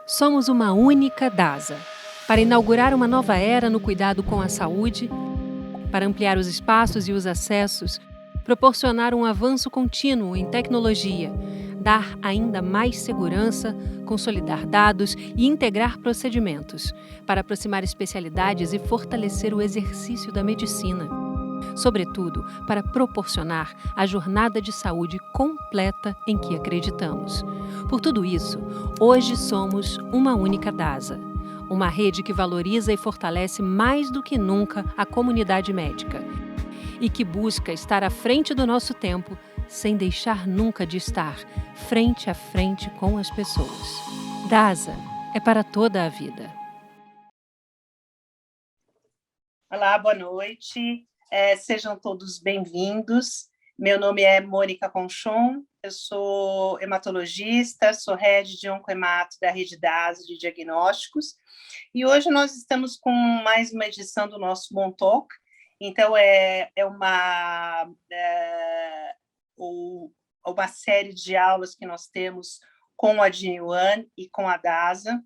Somos uma única DASA. Para inaugurar uma nova era no cuidado com a saúde, para ampliar os espaços e os acessos, proporcionar um avanço contínuo em tecnologia, dar ainda mais segurança, consolidar dados e integrar procedimentos, para aproximar especialidades e fortalecer o exercício da medicina. Sobretudo, para proporcionar a jornada de saúde completa em que acreditamos. Por tudo isso, hoje somos uma única DASA, uma rede que valoriza e fortalece mais do que nunca a comunidade médica e que busca estar à frente do nosso tempo, sem deixar nunca de estar frente a frente com as pessoas. DASA é para toda a vida. Olá, boa noite. Sejam todos bem-vindos. Meu nome é Mônica Conchon, eu sou hematologista, sou head de oncohemato da Rede DASA de diagnósticos, e hoje nós estamos com mais uma edição do nosso Mon Talk. Então, é uma série de aulas que nós temos com a Jinyuan e com a DASA.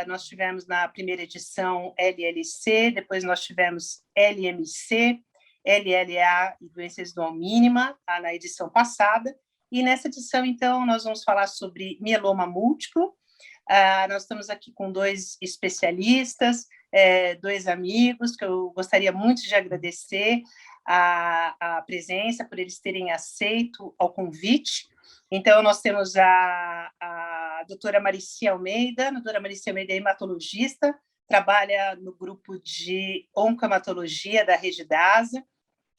Nós tivemos na primeira edição LLC, depois nós tivemos LMC, LLA e doença residual mínima, na edição passada. E nessa edição, então, nós vamos falar sobre mieloma múltiplo. Nós estamos aqui com dois especialistas, dois amigos, que eu gostaria muito de agradecer a presença, por eles terem aceito ao convite. Então, nós temos a doutora Marici Almeida. A doutora Marici Almeida é hematologista, trabalha no grupo de oncohematologia da Rede DASA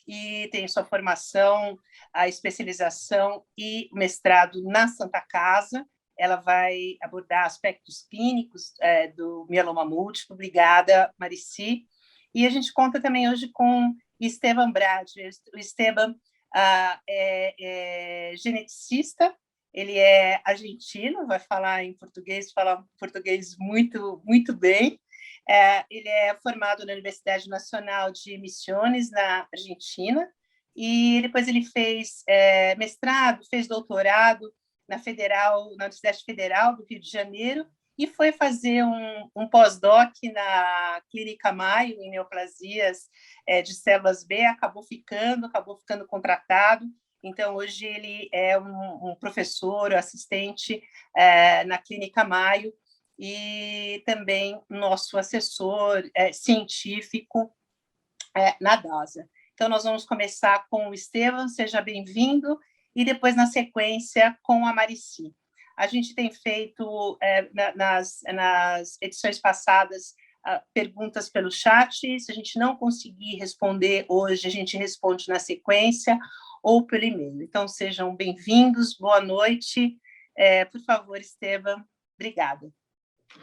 e tem sua formação, a especialização e mestrado na Santa Casa. Ela vai abordar aspectos clínicos do mieloma múltiplo. Obrigada, Marici. E a gente conta também hoje com Esteban Brade. O Esteban é geneticista, ele é argentino, vai falar em português, fala português muito, muito bem. Ele é formado na Universidade Nacional de Misiones, na Argentina, e depois ele fez mestrado, fez doutorado na Universidade Federal do Rio de Janeiro, e foi fazer um pós-doc na Clínica Maio, em neoplasias de células B, acabou ficando contratado. Então, hoje ele é um professor, assistente na Clínica Maio, e também nosso assessor científico na DASA. Então, nós vamos começar com o Esteban, seja bem-vindo, e depois, na sequência, com a Marici. A gente tem feito, nas edições passadas, perguntas pelo chat. Se a gente não conseguir responder hoje, a gente responde na sequência ou pelo e-mail. Então, sejam bem-vindos, boa noite. Por favor, Esteban, obrigada.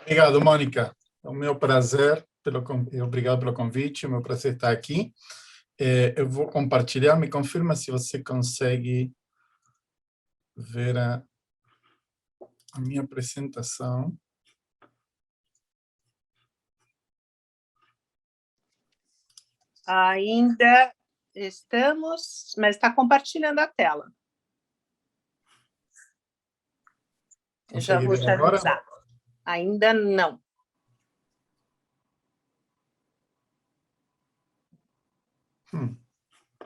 Obrigado, Mônica. É o meu prazer, obrigado pelo convite, é o meu prazer estar aqui. Eu vou compartilhar, me confirma se você consegue ver a minha apresentação. Ainda estamos, mas está compartilhando a tela. Eu já vou te avisar. Ainda não.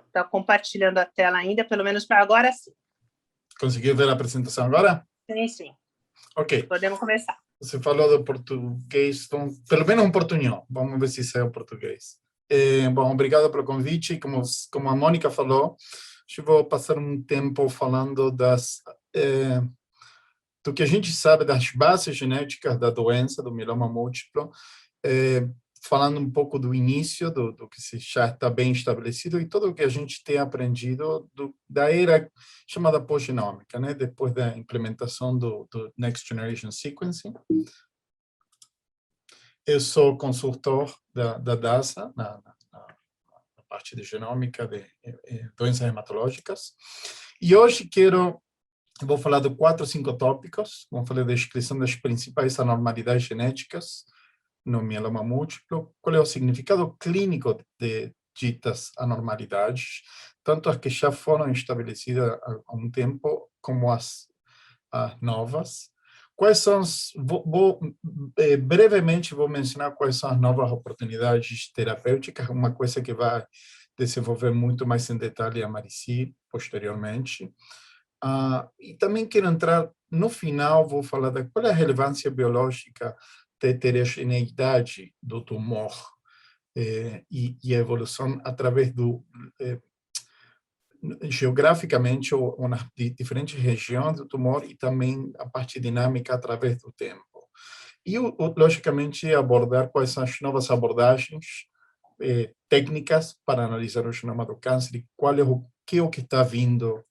Está compartilhando a tela ainda, pelo menos para agora, sim. Conseguiu ver a apresentação agora? Sim, sim. Ok. Podemos começar. Você falou do português, então, pelo menos um portunhol. Vamos ver se sai o português. Bom, obrigado pelo convite. Como a Mônica falou, eu vou passar um tempo falando do que a gente sabe das bases genéticas da doença, do mieloma múltiplo, falando um pouco do início, do que já está bem estabelecido e tudo o que a gente tem aprendido da era chamada pós-genômica, né? Depois da implementação do Next Generation Sequencing. Eu sou consultor da DASA, na parte de genômica de doenças hematológicas. E hoje vou falar de 4 ou 5 tópicos. Vou falar da descrição das principais anormalidades genéticas no mieloma múltiplo, qual é o significado clínico de ditas anormalidades, tanto as que já foram estabelecidas há um tempo, como as novas, Quais são brevemente vou mencionar quais são as novas oportunidades terapêuticas, uma coisa que vai desenvolver muito mais em detalhe a Marici posteriormente. E também quero entrar, no final, vou falar da qual é a relevância biológica da heterogeneidade do tumor e a evolução através do geograficamente ou nas diferentes regiões do tumor e também a parte dinâmica através do tempo. E, logicamente, abordar quais são as novas abordagens técnicas para analisar o genoma do câncer e qual é o que está vindo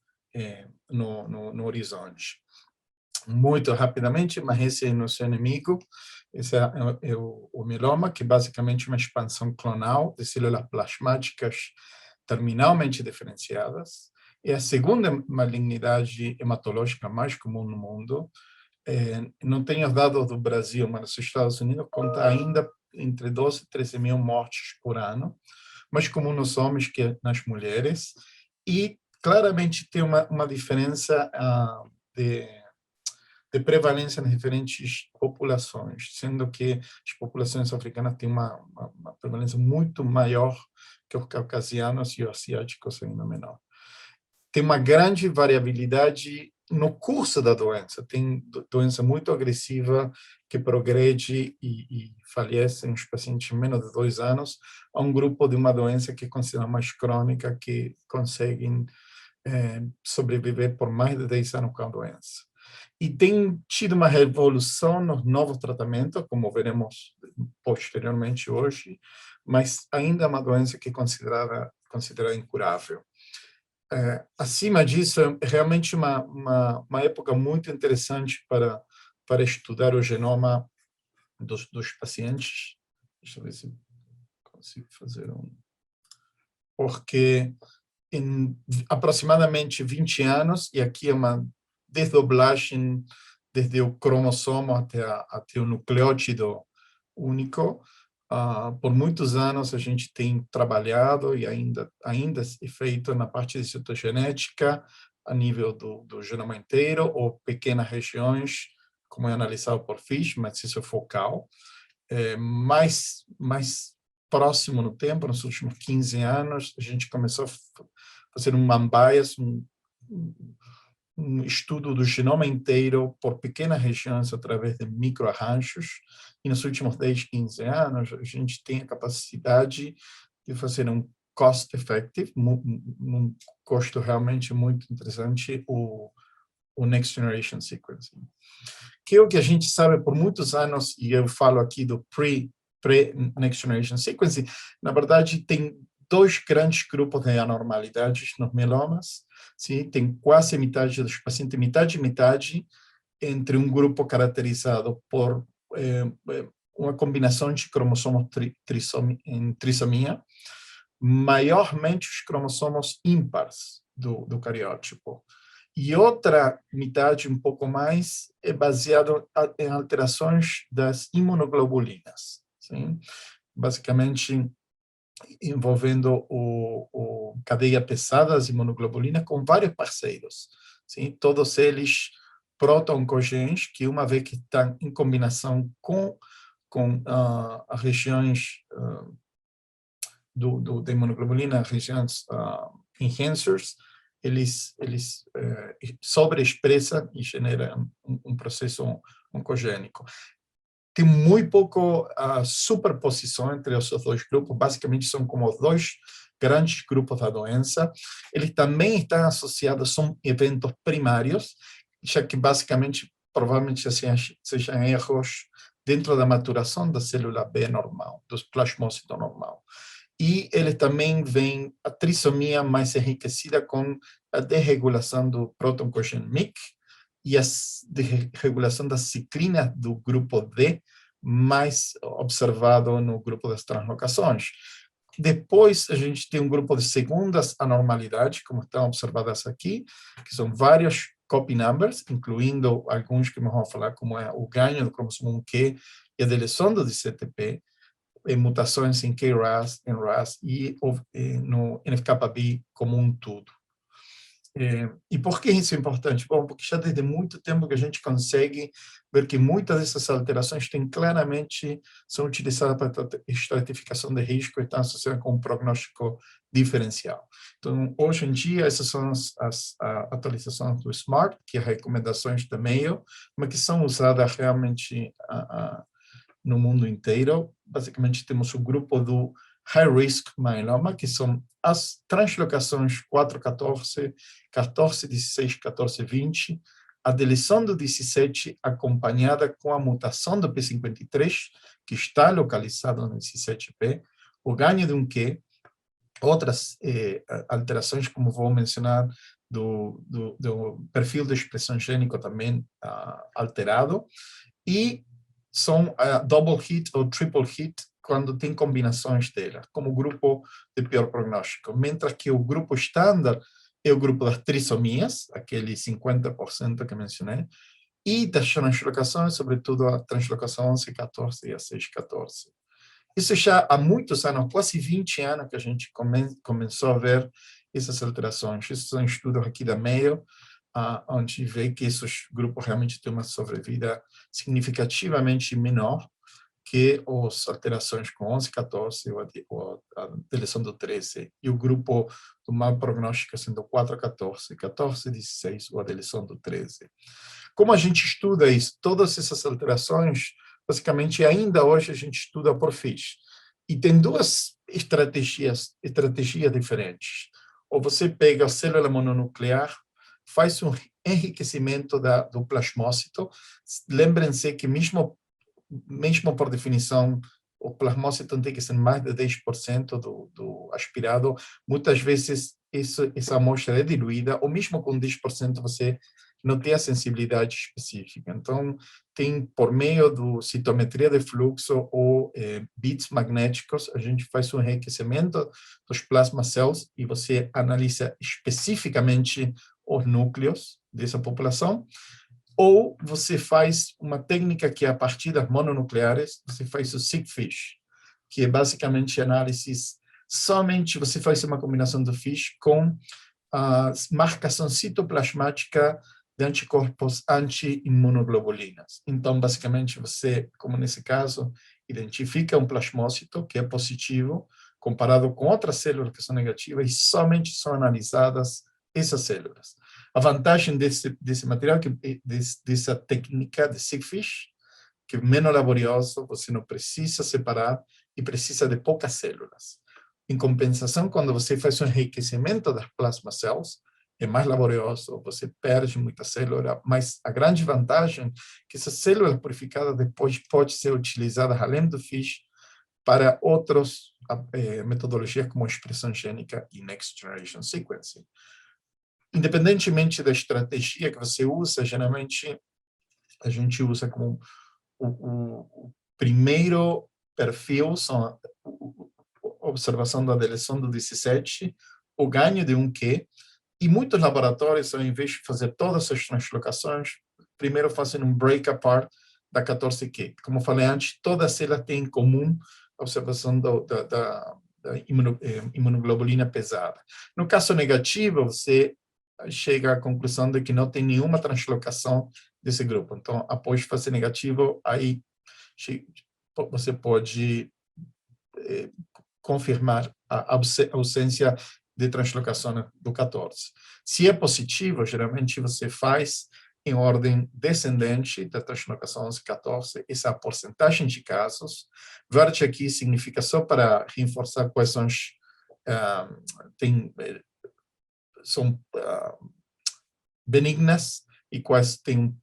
no horizonte. Muito rapidamente, mas esse é nosso inimigo. Esse é o mieloma, que basicamente é uma expansão clonal de células plasmáticas terminalmente diferenciadas. É a segunda malignidade hematológica mais comum no mundo. Não tenho os dados do Brasil, mas nos Estados Unidos conta ainda entre 12 e 13 mil mortes por ano, mais comum nos homens que nas mulheres. E claramente tem uma diferença de prevalência nas diferentes populações, sendo que as populações africanas têm uma prevalência muito maior que os caucasianos e os asiáticos ainda menor. Tem uma grande variabilidade no curso da doença. Tem doença muito agressiva que progrede e falece os pacientes em menos de 2 anos, a um grupo de uma doença que é considerada mais crônica, que conseguem sobreviver por mais de 10 anos com a doença. E tem tido uma revolução nos novos tratamentos, como veremos posteriormente hoje, mas ainda é uma doença que é considerada incurável. Acima disso, é realmente uma época muito interessante para estudar o genoma dos pacientes. Deixa eu ver se consigo fazer porque em aproximadamente 20 anos, e aqui é uma desdoblagem desde o cromossomo até o nucleótido único. Por muitos anos a gente tem trabalhado e ainda é feito na parte de citogenética a nível do genoma inteiro ou pequenas regiões, como é analisado por FISH, mas isso é focal. Mais próximo no tempo, nos últimos 15 anos, a gente começou a fazer um unbias, um estudo do genoma inteiro por pequenas regiões através de microarranjos, e nos últimos 10, 15 anos a gente tem a capacidade de fazer um cost-effective, um custo realmente muito interessante, o Next Generation Sequencing. Que é o que a gente sabe por muitos anos, e eu falo aqui do pre-Next Generation Sequencing, na verdade tem 2 grandes grupos de anormalidades nos mielomas. Sim, tem quase metade dos pacientes, metade, entre um grupo caracterizado por uma combinação de cromossomos em trissomia, maiormente os cromossomos ímpares do cariótipo. E outra metade, um pouco mais, é baseado em alterações das imunoglobulinas. Sim? Basicamente, envolvendo o cadeia pesada das imunoglobulinas com vários parceiros. Sim? Todos eles proto-oncogenes, que uma vez que estão em combinação com as regiões da imunoglobulina, regiões enhancers, eles sobreexpressam e generam um processo oncogênico. Tem muito pouco superposição entre esses 2 grupos, basicamente são como 2 grandes grupos da doença. Eles também estão associados, são eventos primários, já que basicamente, provavelmente sejam erros dentro da maturação da célula B normal, dos plasmócitos normal. E ele também vem a trissomia mais enriquecida com a desregulação do proto-oncogene MYC e a desregulação da ciclina do grupo D, mais observado no grupo das translocações. Depois, a gente tem um grupo de segundas anormalidades, como estão observadas aqui, que são vários copy numbers, incluindo alguns que nós vamos falar, como é o ganho do cromossomo 1q e a deleção do DCTP, mutações em KRAS, NRAS e no NF-κB como um todo. E por que isso é importante? Bom, porque já desde muito tempo que a gente consegue ver que muitas dessas alterações são utilizadas para estratificação de risco e estão associadas com um prognóstico diferencial. Então, hoje em dia, essas são as atualizações do SMART, que é recomendações da Mayo, mas que são usadas realmente no mundo inteiro. Basicamente, temos o grupo do High Risk Myeloma, que são as translocações 414, 1416, 1420, a deleção do 17 acompanhada com a mutação do P53, que está localizado no 17P, o ganho de um Q, outras alterações, como vou mencionar, do perfil de expressão gênica também alterado, e são double hit ou triple hit quando tem combinações delas, como grupo de pior prognóstico. Mientras que o grupo estándar é o grupo das trissomias, aquele 50% que mencionei, e das translocações, sobretudo a translocação 1114 e a 614. Isso já há muitos anos, quase 20 anos, que a gente começou a ver essas alterações. Esses são estudos aqui da Mayo, onde vê que esses grupos realmente têm uma sobrevida significativamente menor que as alterações com 11, 14 ou a deleção do 13, e o grupo do mau prognóstico sendo 4, 14, 14, 16 ou a deleção do 13. Como a gente estuda isso? Todas essas alterações, basicamente, ainda hoje a gente estuda por FISH. E tem duas estratégias diferentes. Ou você pega a célula mononuclear, faz um enriquecimento do plasmócito. Lembrem-se que mesmo por definição, o plasmócito tem que ser mais de 10% do aspirado. Muitas vezes, essa amostra é diluída, ou mesmo com 10% você não tem a sensibilidade específica. Então, tem, por meio do citometria de fluxo ou bits magnéticos, a gente faz um enriquecimento dos plasma cells e você analisa especificamente os núcleos dessa população. Ou você faz uma técnica que é a partir das mononucleares, você faz o SIG-FISH, que é basicamente análises somente, você faz uma combinação do FISH com a marcação citoplasmática de anticorpos anti-imunoglobulinas. Então, basicamente, você, como nesse caso, identifica um plasmócito que é positivo, comparado com outras células que são negativas, e somente são analisadas essas células. A vantagem desse material, dessa técnica de SIG-FISH, que é menos laborioso, você não precisa separar e precisa de poucas células. Em compensação, quando você faz um enriquecimento das plasma cells, é mais laborioso, você perde muita célula, mas a grande vantagem é que essas células purificadas depois podem ser utilizadas, além do FISH, para outras metodologias como expressão gênica e Next Generation Sequencing. Independentemente da estratégia que você usa, geralmente a gente usa como o primeiro perfil, são a observação da deleção do 17, o ganho de um Q, e muitos laboratórios, ao invés de fazer todas as translocações, primeiro fazem um break apart da 14Q. Como falei antes, todas elas têm em comum a observação da imunoglobulina pesada. No caso negativo, você chega à conclusão de que não tem nenhuma translocação desse grupo. Então, após fazer negativo, aí você pode confirmar a ausência de translocação do 14. Se é positivo, geralmente você faz em ordem descendente da translocação 11-14, essa é a porcentagem de casos. Verde aqui significa só para reforçar quais são são benignas e quais têm um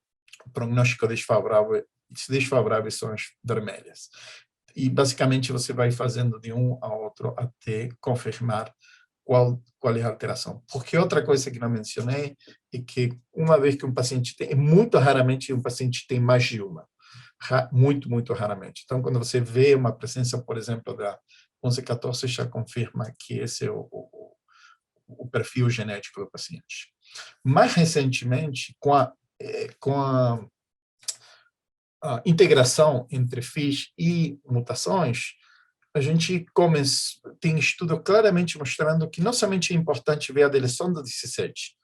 prognóstico desfavorável. Desfavoráveis são as vermelhas. E, basicamente, você vai fazendo de um a outro até confirmar qual é a alteração. Porque outra coisa que não mencionei é que, uma vez que um paciente tem, muito raramente um paciente tem mais de uma. Muito, muito raramente. Então, quando você vê uma presença, por exemplo, da 11-14, já confirma que esse é o perfil genético do paciente. Mais recentemente, com a integração entre FISH e mutações, a gente tem estudo claramente mostrando que não somente é importante ver a deleção do 17,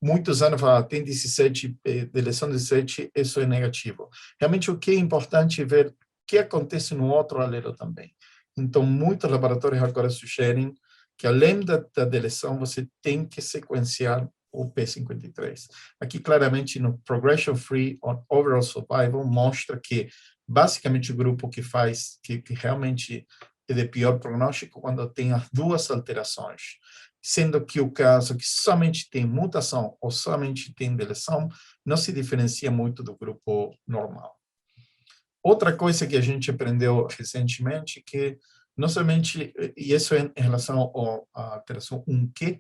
muitos anos falaram, tem 17, deleção 17, isso é negativo. Realmente, o que é importante é ver o que acontece no outro alelo também. Então, muitos laboratórios agora sugerem que, além da deleção, você tem que sequenciar o P53. Aqui, claramente, no Progression Free on Overall Survival, mostra que, basicamente, o grupo que realmente é de pior prognóstico quando tem as duas alterações, sendo que o caso que somente tem mutação ou somente tem deleção, não se diferencia muito do grupo normal. Outra coisa que a gente aprendeu recentemente, que não somente, e isso é em relação à alteração 1Q,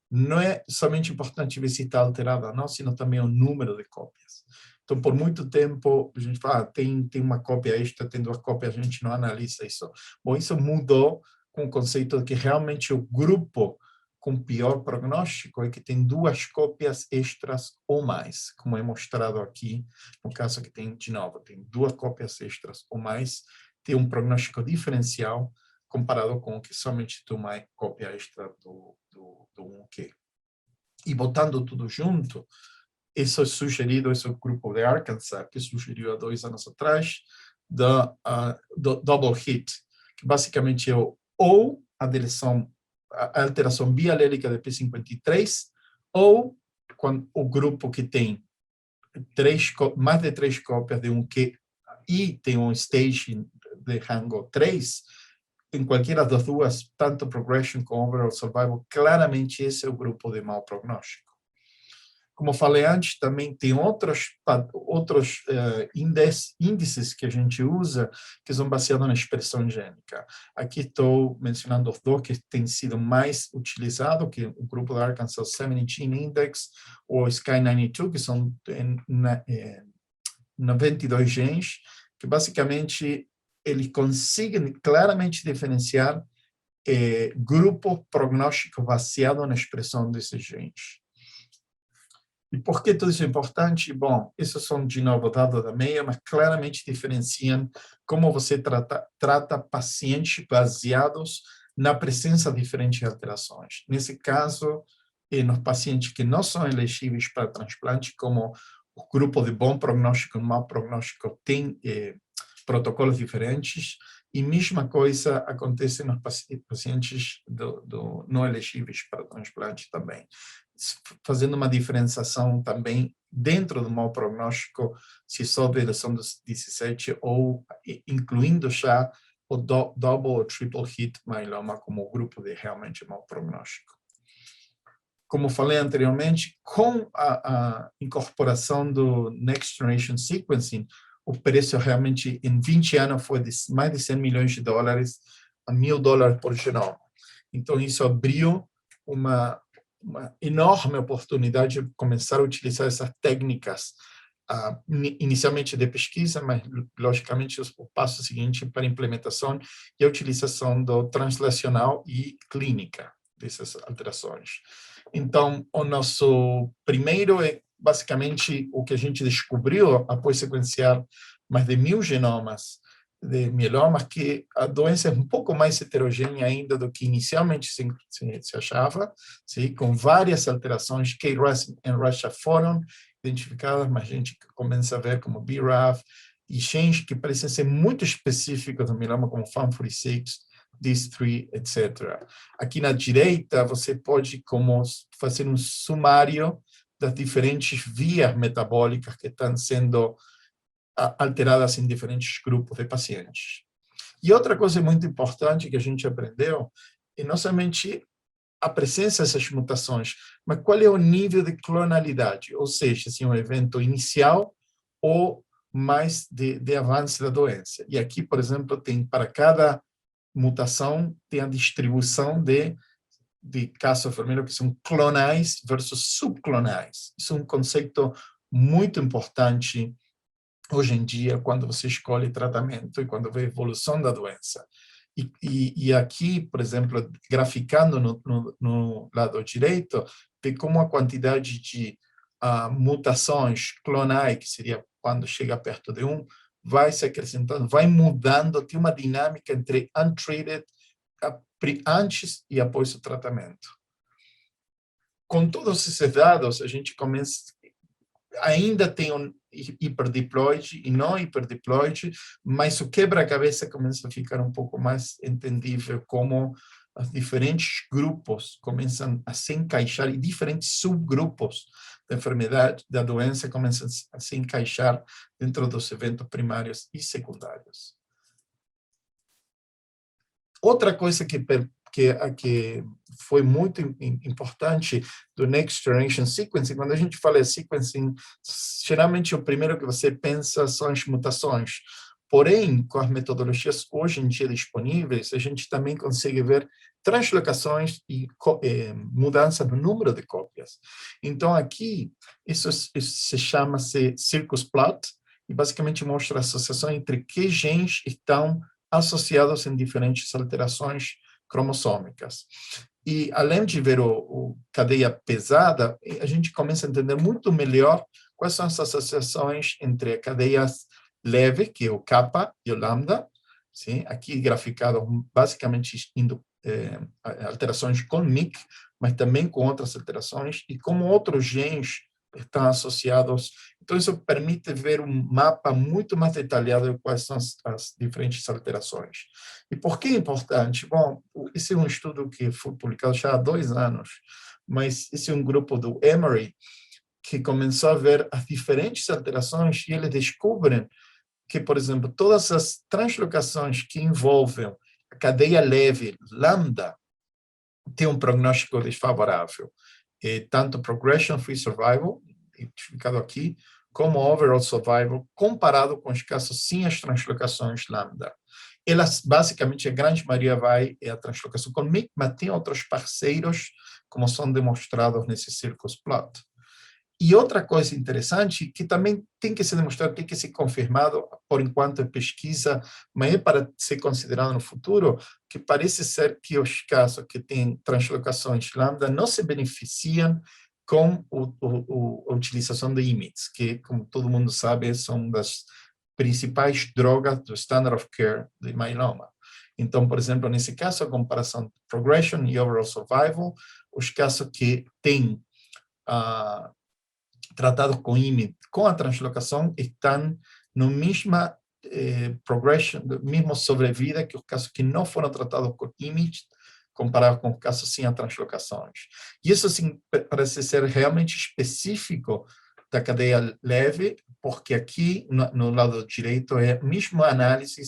não é somente importante ver se está alterada ou não, sino também o número de cópias. Então, por muito tempo, a gente fala, tem uma cópia extra, tem duas cópias, a gente não analisa isso. Bom, isso mudou com o conceito de que realmente o grupo com pior prognóstico é que tem duas cópias extras ou mais, como é mostrado aqui, no caso que tem, de novo, tem duas cópias extras ou mais, tem um prognóstico diferencial comparado com o que somente tem uma cópia extra do 1Q. E botando tudo junto, isso é sugerido, esse é o grupo de Arkansas, que sugeriu há 2 anos atrás, do double hit, que basicamente é ou a alteração bialélica de P53, ou quando o grupo que tem mais de 3 cópias de 1Q e tem um staging de rango 3, em qualquer das duas, tanto progression como overall survival, claramente esse é o grupo de mau prognóstico. Como falei antes, também tem outros índices que a gente usa que são baseados na expressão gênica. Aqui estou mencionando os dois que têm sido mais utilizados, que é o grupo da Arkansas 70 Gene Index ou Sky92, que são 92 genes, que basicamente eles conseguem claramente diferenciar grupo prognóstico baseado na expressão desses genes. E por que tudo isso é importante? Bom, esses são, de novo, dados da meia, mas claramente diferenciam como você trata pacientes baseados na presença de diferentes alterações. Nesse caso, nos pacientes que não são elegíveis para transplante, como o grupo de bom prognóstico e mau prognóstico tem protocolos diferentes, e mesma coisa acontece nos pacientes não elegíveis para transplante também, fazendo uma diferenciação também dentro do mau prognóstico, se só deleção dos 17 ou incluindo já o double ou triple hit myeloma como grupo de realmente mau prognóstico. Como falei anteriormente, com a incorporação do Next Generation Sequencing, o preço realmente em 20 anos foi de mais de 100 milhões de dólares a $1.000 por genoma. Então, isso abriu uma enorme oportunidade de começar a utilizar essas técnicas, inicialmente de pesquisa, mas, logicamente, o passo seguinte para a implementação e a utilização do translacional e clínica dessas alterações. Então, o nosso primeiro é, basicamente, o que a gente descobriu após sequenciar mais de 1.000 genomas de mieloma, que a doença é um pouco mais heterogênea ainda do que inicialmente se achava, sim, com várias alterações. KRAS e NRAS já foram identificadas, mas a gente começa a ver como BRAF e genes que parecem ser muito específicos do mieloma, como FAM46, DIS3, etc. Aqui na direita, você pode fazer um sumário das diferentes vias metabólicas que estão sendo alteradas em diferentes grupos de pacientes. E outra coisa muito importante que a gente aprendeu é não somente a presença dessas mutações, mas qual é o nível de clonalidade, ou seja, se é um evento inicial ou mais de avanço da doença. E aqui, por exemplo, tem para cada mutação, tem a distribuição de casos vermelhos que são clonais versus subclonais. Isso é um conceito muito importante hoje em dia, quando você escolhe tratamento e quando vê a evolução da doença. E aqui, por exemplo, graficando no lado direito, vê como a quantidade de mutações clonais, que seria quando chega perto de 1, vai se acrescentando, vai mudando, tem uma dinâmica entre untreated, antes e após o tratamento. com todos esses dados, a gente começa, ainda tem um hiperdeployed e não hiperdeployed, mas o quebra-cabeça começa a ficar um pouco mais entendível, como os diferentes grupos começam a se encaixar, e diferentes subgrupos da enfermidade, da doença, começam a se encaixar dentro dos eventos primários e secundários. Outra coisa que foi muito importante do Next Generation Sequencing, quando a gente fala de sequencing, geralmente o primeiro que você pensa são as mutações. Porém, com as metodologias hoje em dia disponíveis, a gente também consegue ver translocações e mudança no número de cópias. Então, aqui, isso se chama-se Circus Plot, e basicamente mostra a associação entre que genes estão associados em diferentes alterações cromossômicas. E, além de ver o cadeia pesada, a gente começa a entender muito melhor quais são as associações entre cadeias leve, que é o kappa e o lambda, sim? Aqui graficado basicamente indo alterações com MYC, mas também com outras alterações, e como outros genes estão associados. Então, isso permite ver um mapa muito mais detalhado de quais são as diferentes alterações. E por que é importante? Bom, esse é um estudo que foi publicado já há 2 anos, mas esse é um grupo do Emory que começou a ver as diferentes alterações, e eles descobrem que, por exemplo, todas as translocações que envolvem a cadeia leve, lambda, têm um prognóstico desfavorável. Tanto progression-free survival, identificado aqui, como overall survival, comparado com os casos sem as translocações lambda. Elas, basicamente, a grande maioria vai a translocação com MYC, mas tem outros parceiros, como são demonstrados nesse Circus Plot. E outra coisa interessante, que também tem que ser demonstrado, tem que ser confirmado, por enquanto é pesquisa, mas é para ser considerado no futuro, que parece ser que os casos que têm translocações lambda não se beneficiam com a utilização de IMiDs, que, como todo mundo sabe, são das principais drogas do standard of care de mieloma. Então, por exemplo, nesse caso, a comparação de progression e overall survival, os casos que têm tratados com IMiD, com a translocação, estão no mesma progression, mesmo sobrevida que os casos que não foram tratados com IMiD, comparado com os casos sem as translocações. E isso, assim, parece ser realmente específico da cadeia leve, porque aqui, no lado direito, é a mesma análise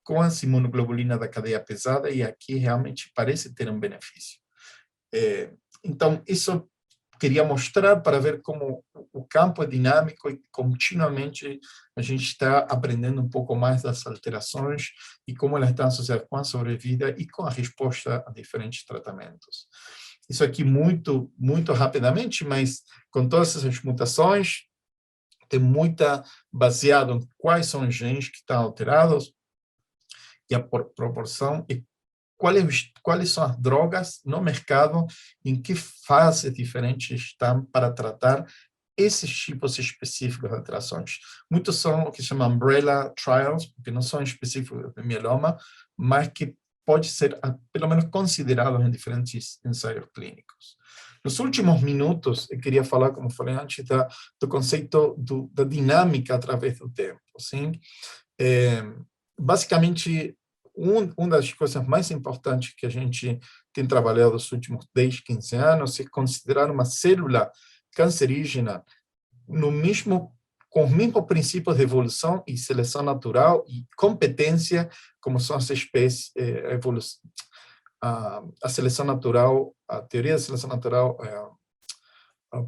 com a imunoglobulina da cadeia pesada, e aqui realmente parece ter um benefício. Então, isso queria mostrar para ver como o campo é dinâmico e continuamente a gente está aprendendo um pouco mais das alterações e como elas estão associadas com a sobrevida e com a resposta a diferentes tratamentos. Isso aqui muito rapidamente, mas com todas essas mutações, tem muita baseado em quais são os genes que estão alterados e a proporção e quais são as drogas no mercado, em que fase diferentes estão para tratar esses tipos específicos de alterações. Muitos são o que se chama umbrella trials, porque não são específicos de mieloma, mas que pode ser, pelo menos, considerados em diferentes ensaios clínicos. Nos últimos minutos, eu queria falar, como falei antes, do conceito da dinâmica através do tempo. Sim? Basicamente, uma das coisas mais importantes que a gente tem trabalhado nos últimos 10, 15 anos é considerar uma célula cancerígena com os mesmos princípios de evolução e seleção natural e competência, como são as espécies, a seleção natural, a teoria da seleção natural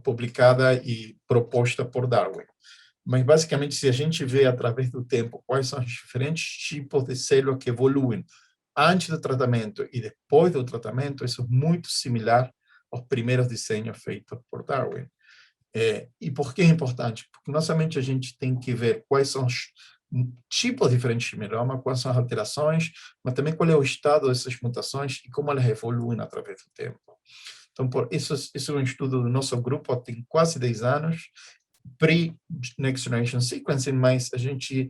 publicada e proposta por Darwin. Mas, basicamente, se a gente vê através do tempo quais são os diferentes tipos de células que evoluem antes do tratamento e depois do tratamento, isso é muito similar aos primeiros desenhos feitos por Darwin. E por que é importante? Porque não somente a gente tem que ver quais são os tipos diferentes de mieloma, quais são as alterações, mas também qual é o estado dessas mutações e como elas evoluem através do tempo. Então, isso é um estudo do nosso grupo, tem quase 10 anos, pre-Next Generation Sequencing, mas a gente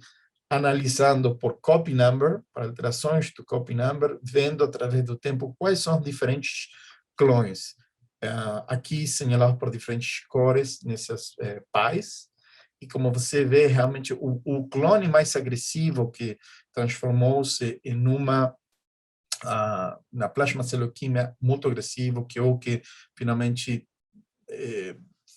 analisando por copy number, para alterações do copy number, vendo através do tempo quais são os diferentes clones aqui señalados por diferentes cores nessas pais. E como você vê, realmente, o clone mais agressivo que transformou-se em na plasmaceloquimia muito agressivo, que é o que finalmente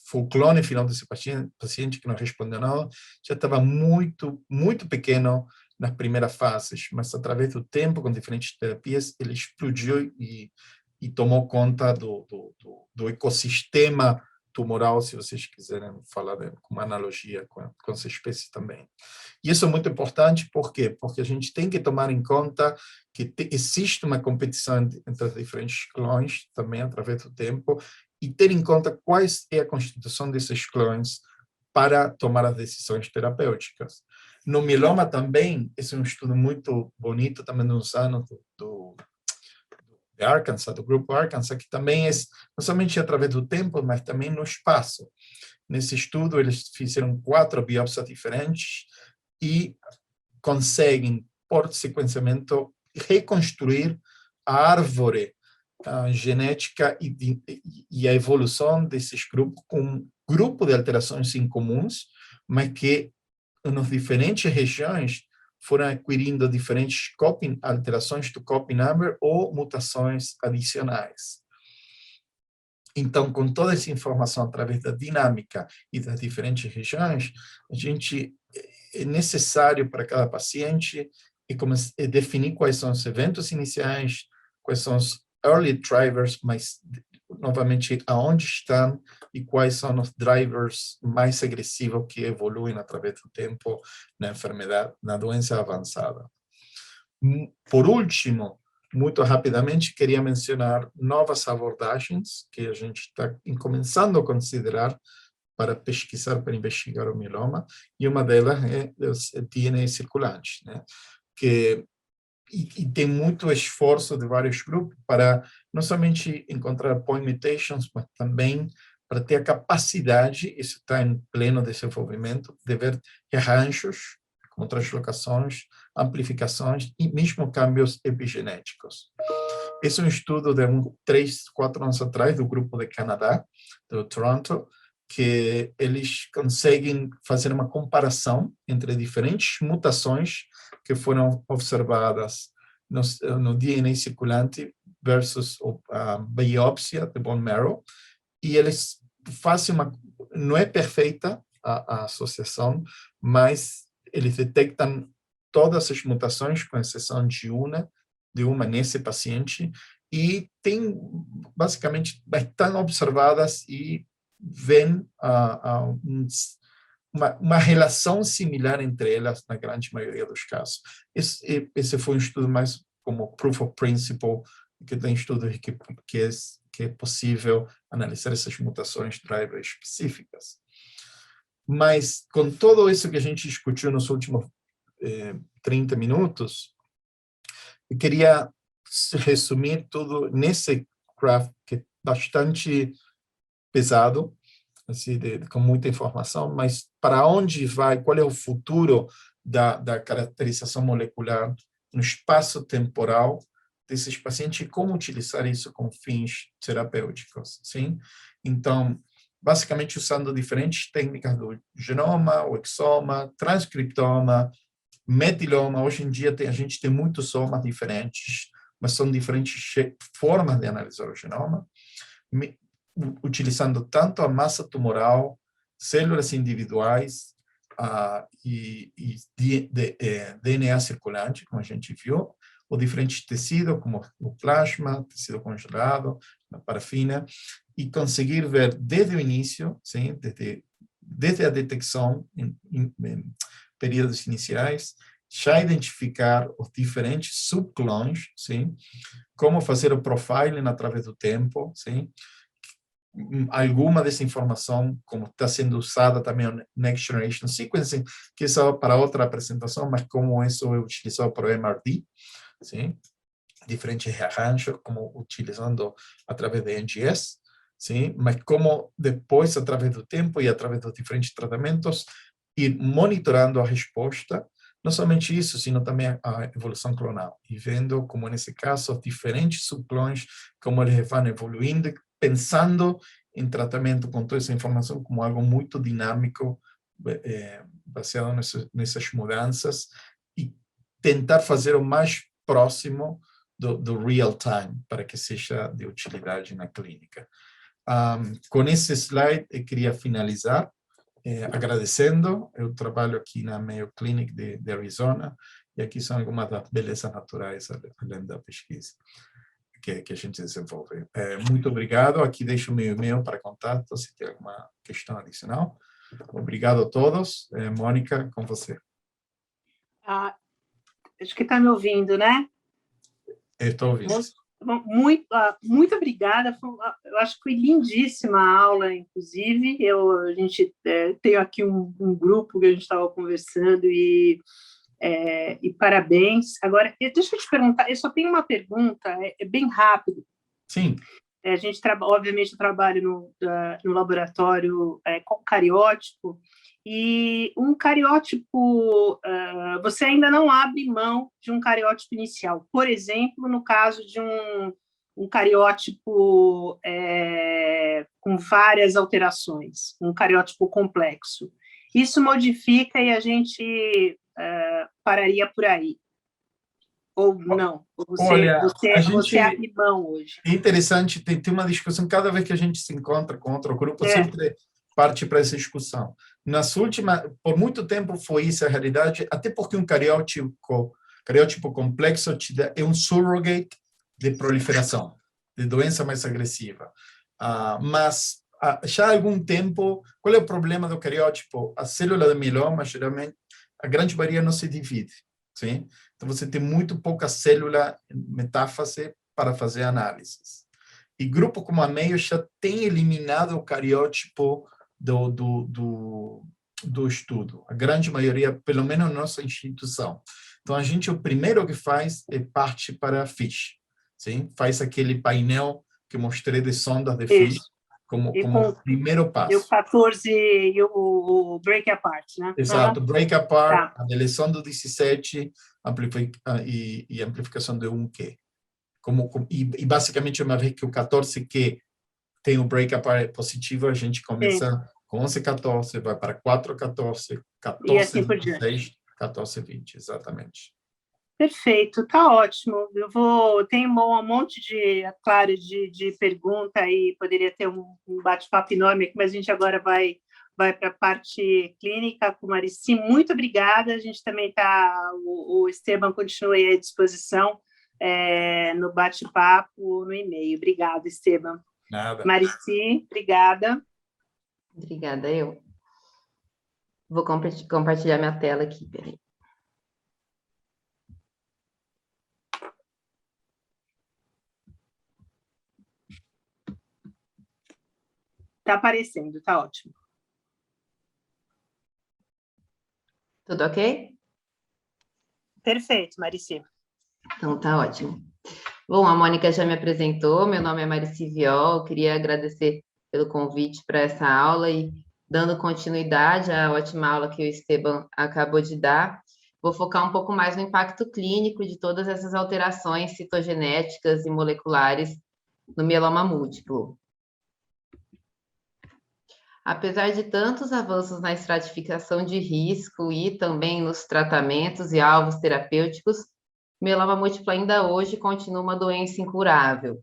foi o clone final desse paciente que não respondeu nada, já estava muito, muito pequeno nas primeiras fases, mas através do tempo, com diferentes terapias, ele explodiu e tomou conta do ecossistema tumoral, se vocês quiserem falar com uma analogia com essa espécie também. E isso é muito importante, por quê? Porque a gente tem que tomar em conta que existe uma competição entre os diferentes clones, também através do tempo, e ter em conta qual é a constituição desses clones para tomar as decisões terapêuticas. No mieloma também, esse é um estudo muito bonito, também nos anos de Arkansas, do grupo Arkansas, que também é não somente através do tempo, mas também no espaço. Nesse estudo, eles fizeram 4 biópsias diferentes e conseguem, por sequenciamento, reconstruir a árvore genética e a evolução desses grupos com um grupo de alterações incomuns, mas que nas diferentes regiões foram adquirindo diferentes alterações do copy number ou mutações adicionais. Então, com toda essa informação através da dinâmica e das diferentes regiões, é necessário para cada paciente definir quais são os eventos iniciais, quais são os early drivers, mas, novamente, aonde estão e quais são os drivers mais agressivos que evoluem através do tempo na enfermidade, na doença avançada. Por último, muito rapidamente, queria mencionar novas abordagens que a gente está começando a considerar para pesquisar, para investigar o mieloma, e uma delas é os DNA circulantes, né? E tem muito esforço de vários grupos para não somente encontrar point mutations, mas também para ter a capacidade, isso está em pleno desenvolvimento, de ver rearranjos, como translocações, amplificações e mesmo câmbios epigenéticos. Esse é um estudo de 3, 4 anos atrás, do grupo de Canadá, do Toronto, que eles conseguem fazer uma comparação entre diferentes mutações que foram observadas no DNA circulante versus a biópsia de bone marrow, e eles fazem não é perfeita a associação, mas eles detectam todas as mutações, com exceção de uma nesse paciente, e basicamente, estão observadas e vêem uma relação similar entre elas na grande maioria dos casos. Esse foi um estudo mais como proof of principle, que tem estudos que é possível analisar essas mutações driver específicas. Mas, com tudo isso que a gente discutiu nos últimos 30 minutos, eu queria resumir tudo nesse graph, que é bastante pesado, assim, com muita informação, mas para onde vai, qual é o futuro da caracterização molecular no espaço temporal desses pacientes e como utilizar isso com fins terapêuticos, sim? Então, basicamente usando diferentes técnicas do genoma, o exoma, transcriptoma, metiloma. Hoje em dia a gente tem muitos somas diferentes, mas são diferentes formas de analisar o genoma, utilizando tanto a massa tumoral, células individuais e DNA circulante, como a gente viu, ou diferentes tecidos, como o plasma, tecido congelado, a parafina, e conseguir ver desde o início, sim, desde a detecção em períodos iniciais, já identificar os diferentes subclones, sim, como fazer o profiling através do tempo, sim, alguma dessa informação, como está sendo usada também o Next Generation Sequencing, que é para outra apresentação, mas como isso é utilizado para o MRD, sim, diferentes rearranjos, como utilizando através de NGS, sim, mas como depois, através do tempo e através dos diferentes tratamentos, ir monitorando a resposta, não somente isso, sino também a evolução clonal, e vendo como, nesse caso, os diferentes subclones, como eles vão evoluindo, pensando em tratamento com toda essa informação como algo muito dinâmico, baseado nessas mudanças, e tentar fazer o mais próximo do real time, para que seja de utilidade na clínica. Com esse slide, eu queria finalizar, agradecendo. Eu trabalho aqui na Mayo Clinic de Arizona, e aqui são algumas das belezas naturais, além da pesquisa que a gente desenvolve. Muito obrigado. Aqui deixo o meu e-mail para contato, se tem alguma questão adicional. Obrigado a todos. Mônica, com você. Acho que está me ouvindo, né? Estou ouvindo. Muito obrigada. Eu acho que foi lindíssima a aula, inclusive. A gente tem aqui um grupo que a gente estava conversando e parabéns. Agora, deixa eu te perguntar, eu só tenho uma pergunta, bem rápido. Sim. A gente, obviamente, eu trabalho no laboratório com cariótipo, e um cariótipo, você ainda não abre mão de um cariótipo inicial. Por exemplo, no caso de um cariótipo com várias alterações, um cariótipo complexo. Isso modifica e a gente pararia por aí. Ou não? Você abre mão hoje? É interessante, tem uma discussão, cada vez que a gente se encontra com outro grupo, sempre parte para essa discussão. Por muito tempo foi isso a realidade, até porque um cariótipo complexo é um surrogate de proliferação, de doença mais agressiva. Mas já há algum tempo, qual é o problema do cariótipo? A célula de mieloma, geralmente, a grande maioria não se divide. Sim? Então, você tem muito pouca célula metáfase para fazer análises. E grupo como a Mayo já tem eliminado o cariótipo do estudo. A grande maioria, pelo menos na nossa instituição. Então, a gente, o primeiro que faz é parte para FISH. Sim? Faz aquele painel que mostrei de sondas de FISH como primeiro passo. E o 14 e o break apart, né? Exato, break apart, a deleção do 17 e amplificação do 1Q. E basicamente, uma vez que o 14Q tem o break apart positivo, a gente começa com 11-14, vai para 4-14, 14-16, 14-20, exatamente. Perfeito, tá ótimo. Tenho um monte de pergunta aí, poderia ter um bate-papo enorme aqui, mas a gente agora vai para a parte clínica com Marici. Muito obrigada. A gente também o Esteban continua aí à disposição no bate-papo, no e-mail. Obrigada, Esteban. Nada. Marici, obrigada. Obrigada, eu. Vou compartilhar minha tela aqui, peraí. Está aparecendo, está ótimo. Tudo ok? Perfeito, Marici. Então, tá ótimo. Bom, a Mônica já me apresentou, meu nome é Marici Viol, queria agradecer pelo convite para essa aula e, dando continuidade à ótima aula que o Esteban acabou de dar, vou focar um pouco mais no impacto clínico de todas essas alterações citogenéticas e moleculares no mieloma múltiplo. Apesar de tantos avanços na estratificação de risco e também nos tratamentos e alvos terapêuticos, o mieloma múltiplo ainda hoje continua uma doença incurável.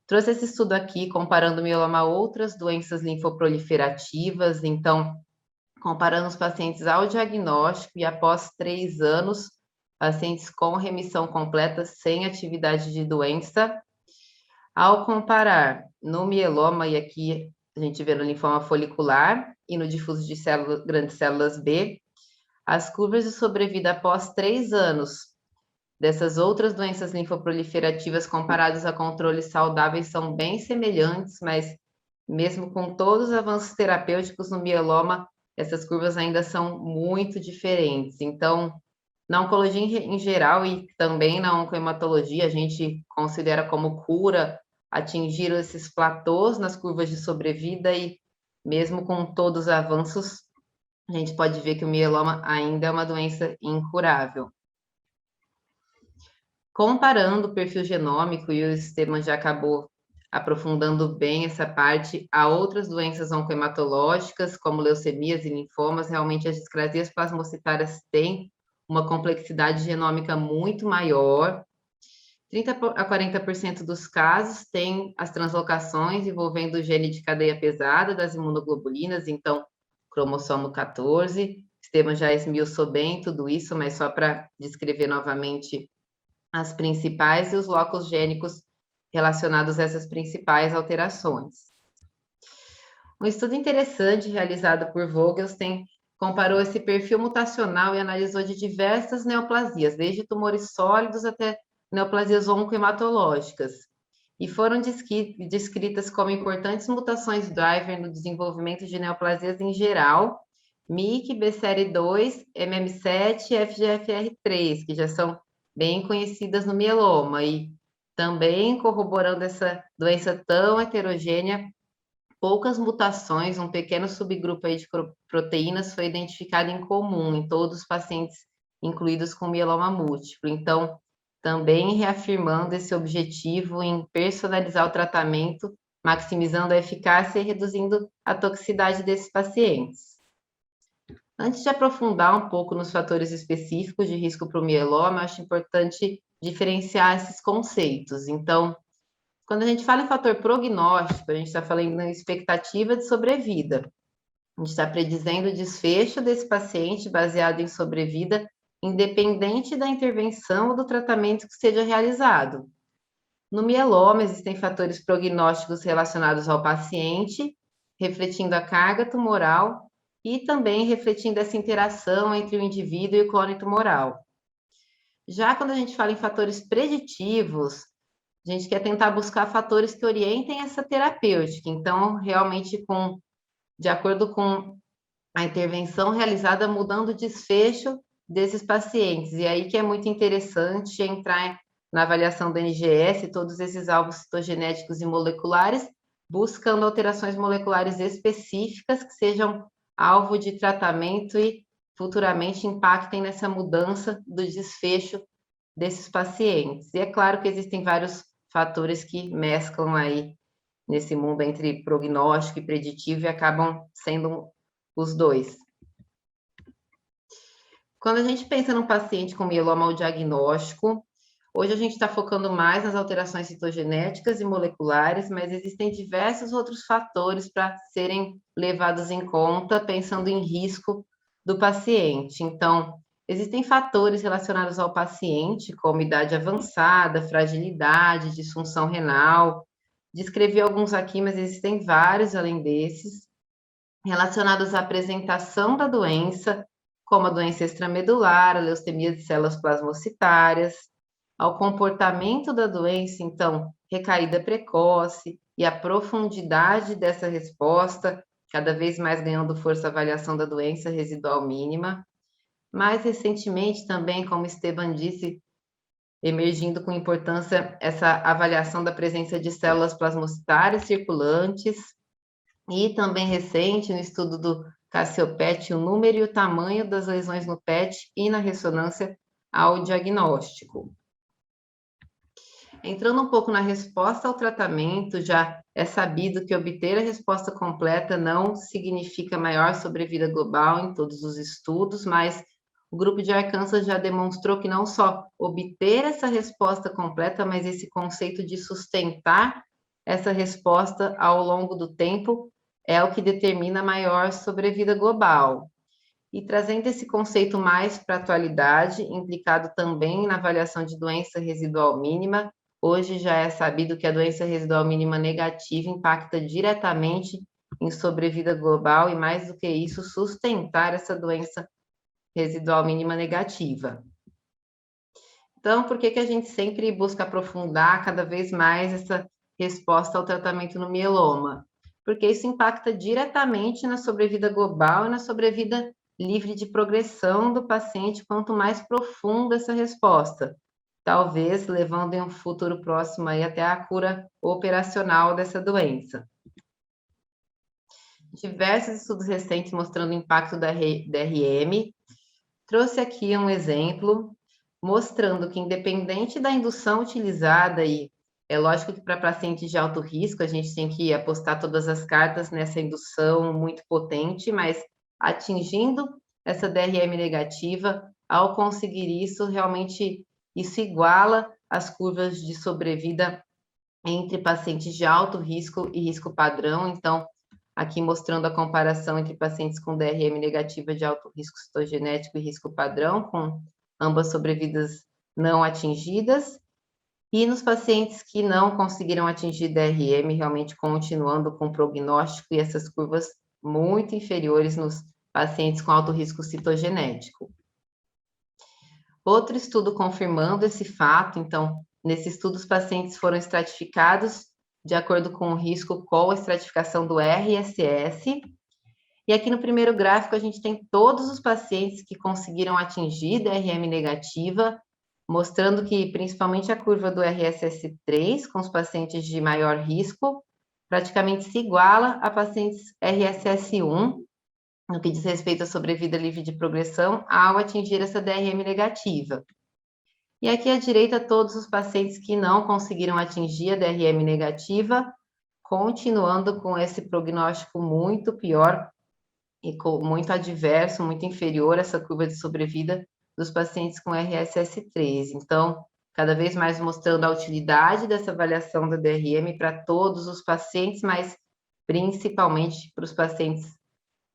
Trouxe esse estudo aqui comparando o mieloma a outras doenças linfoproliferativas, então, comparando os pacientes ao diagnóstico e após 3 anos, pacientes com remissão completa sem atividade de doença. Ao comparar no mieloma, e aqui a gente vê no linfoma folicular e no difuso de grandes células B, as curvas de sobrevida após 3 anos dessas outras doenças linfoproliferativas comparadas a controles saudáveis são bem semelhantes, mas mesmo com todos os avanços terapêuticos no mieloma, essas curvas ainda são muito diferentes. Então, na oncologia em geral e também na oncohematologia, a gente considera como cura atingir esses platôs nas curvas de sobrevida e mesmo com todos os avanços, a gente pode ver que o mieloma ainda é uma doença incurável. Comparando o perfil genômico, e o Esteban já acabou aprofundando bem essa parte, a outras doenças oncohematológicas, como leucemias e linfomas. Realmente as discrasias plasmocitárias têm uma complexidade genômica muito maior. 30 a 40% dos casos têm as translocações envolvendo o gene de cadeia pesada das imunoglobulinas, então, cromossomo 14. Esteban já esmiuçou bem tudo isso, mas só para descrever novamente as principais e os locos gênicos relacionados a essas principais alterações. Um estudo interessante realizado por Vogelstein comparou esse perfil mutacional e analisou de diversas neoplasias, desde tumores sólidos até neoplasias oncohematológicas, e foram descritas como importantes mutações driver no desenvolvimento de neoplasias em geral, MYC, BCL2, MM7 e FGFR3, que já são bem conhecidas no mieloma, e também corroborando essa doença tão heterogênea, poucas mutações, um pequeno subgrupo aí de proteínas foi identificado em comum em todos os pacientes incluídos com mieloma múltiplo. Então, também reafirmando esse objetivo em personalizar o tratamento, maximizando a eficácia e reduzindo a toxicidade desses pacientes. Antes de aprofundar um pouco nos fatores específicos de risco para o mieloma, acho importante diferenciar esses conceitos. Então, quando a gente fala em fator prognóstico, a gente está falando em expectativa de sobrevida. A gente está predizendo o desfecho desse paciente baseado em sobrevida, independente da intervenção ou do tratamento que seja realizado. No mieloma, existem fatores prognósticos relacionados ao paciente, refletindo a carga tumoral e também refletindo essa interação entre o indivíduo e o clone tumoral. Já quando a gente fala em fatores preditivos, a gente quer tentar buscar fatores que orientem essa terapêutica. Então, realmente, de acordo com a intervenção realizada, mudando o desfecho desses pacientes. E aí que é muito interessante entrar na avaliação do NGS, todos esses alvos citogenéticos e moleculares, buscando alterações moleculares específicas que sejam alvo de tratamento e futuramente impactem nessa mudança do desfecho desses pacientes. E é claro que existem vários fatores que mesclam aí nesse mundo entre prognóstico e preditivo e acabam sendo os dois. Quando a gente pensa num paciente com mieloma ou diagnóstico, hoje a gente está focando mais nas alterações citogenéticas e moleculares, mas existem diversos outros fatores para serem levados em conta, pensando em risco do paciente. Então, existem fatores relacionados ao paciente, como idade avançada, fragilidade, disfunção renal. Descrevi alguns aqui, mas existem vários além desses, relacionados à apresentação da doença, como a doença extramedular, a leucemia de células plasmocitárias, ao comportamento da doença, então, recaída precoce e a profundidade dessa resposta, cada vez mais ganhando força a avaliação da doença residual mínima. Mais recentemente também, como Esteban disse, emergindo com importância essa avaliação da presença de células plasmocitárias circulantes, e também recente, no estudo do Cassiopeia, o número e o tamanho das lesões no PET e na ressonância ao diagnóstico. Entrando um pouco na resposta ao tratamento, já é sabido que obter a resposta completa não significa maior sobrevida global em todos os estudos, mas o grupo de Arkansas já demonstrou que não só obter essa resposta completa, mas esse conceito de sustentar essa resposta ao longo do tempo é o que determina a maior sobrevida global. E trazendo esse conceito mais para a atualidade, implicado também na avaliação de doença residual mínima, hoje já é sabido que a doença residual mínima negativa impacta diretamente em sobrevida global e, mais do que isso, sustentar essa doença residual mínima negativa. Então, por que a gente sempre busca aprofundar cada vez mais essa resposta ao tratamento no mieloma? Porque isso impacta diretamente na sobrevida global e na sobrevida livre de progressão do paciente, quanto mais profunda essa resposta, talvez levando em um futuro próximo aí até a cura operacional dessa doença. Diversos estudos recentes mostrando o impacto da DRM. Trouxe aqui um exemplo mostrando que, independente da indução utilizada, e É lógico que para pacientes de alto risco, a gente tem que apostar todas as cartas nessa indução muito potente, mas atingindo essa DRM negativa, ao conseguir isso, realmente isso iguala as curvas de sobrevida entre pacientes de alto risco e risco padrão. Então, aqui mostrando a comparação entre pacientes com DRM negativa de alto risco citogenético e risco padrão, com ambas sobrevidas não atingidas. E nos pacientes que não conseguiram atingir DRM, realmente continuando com prognóstico e essas curvas muito inferiores nos pacientes com alto risco citogenético. Outro estudo confirmando esse fato, então, nesse estudo os pacientes foram estratificados de acordo com o risco com a estratificação do RSS. E aqui no primeiro gráfico a gente tem todos os pacientes que conseguiram atingir DRM negativa, mostrando que principalmente a curva do RSS3, com os pacientes de maior risco, praticamente se iguala a pacientes RSS1, no que diz respeito à sobrevida livre de progressão, ao atingir essa DRM negativa. E aqui à direita, todos os pacientes que não conseguiram atingir a DRM negativa, continuando com esse prognóstico muito pior e muito adverso, muito inferior a essa curva de sobrevida dos pacientes com RSS3. Então, cada vez mais mostrando a utilidade dessa avaliação da DRM para todos os pacientes, mas principalmente para os pacientes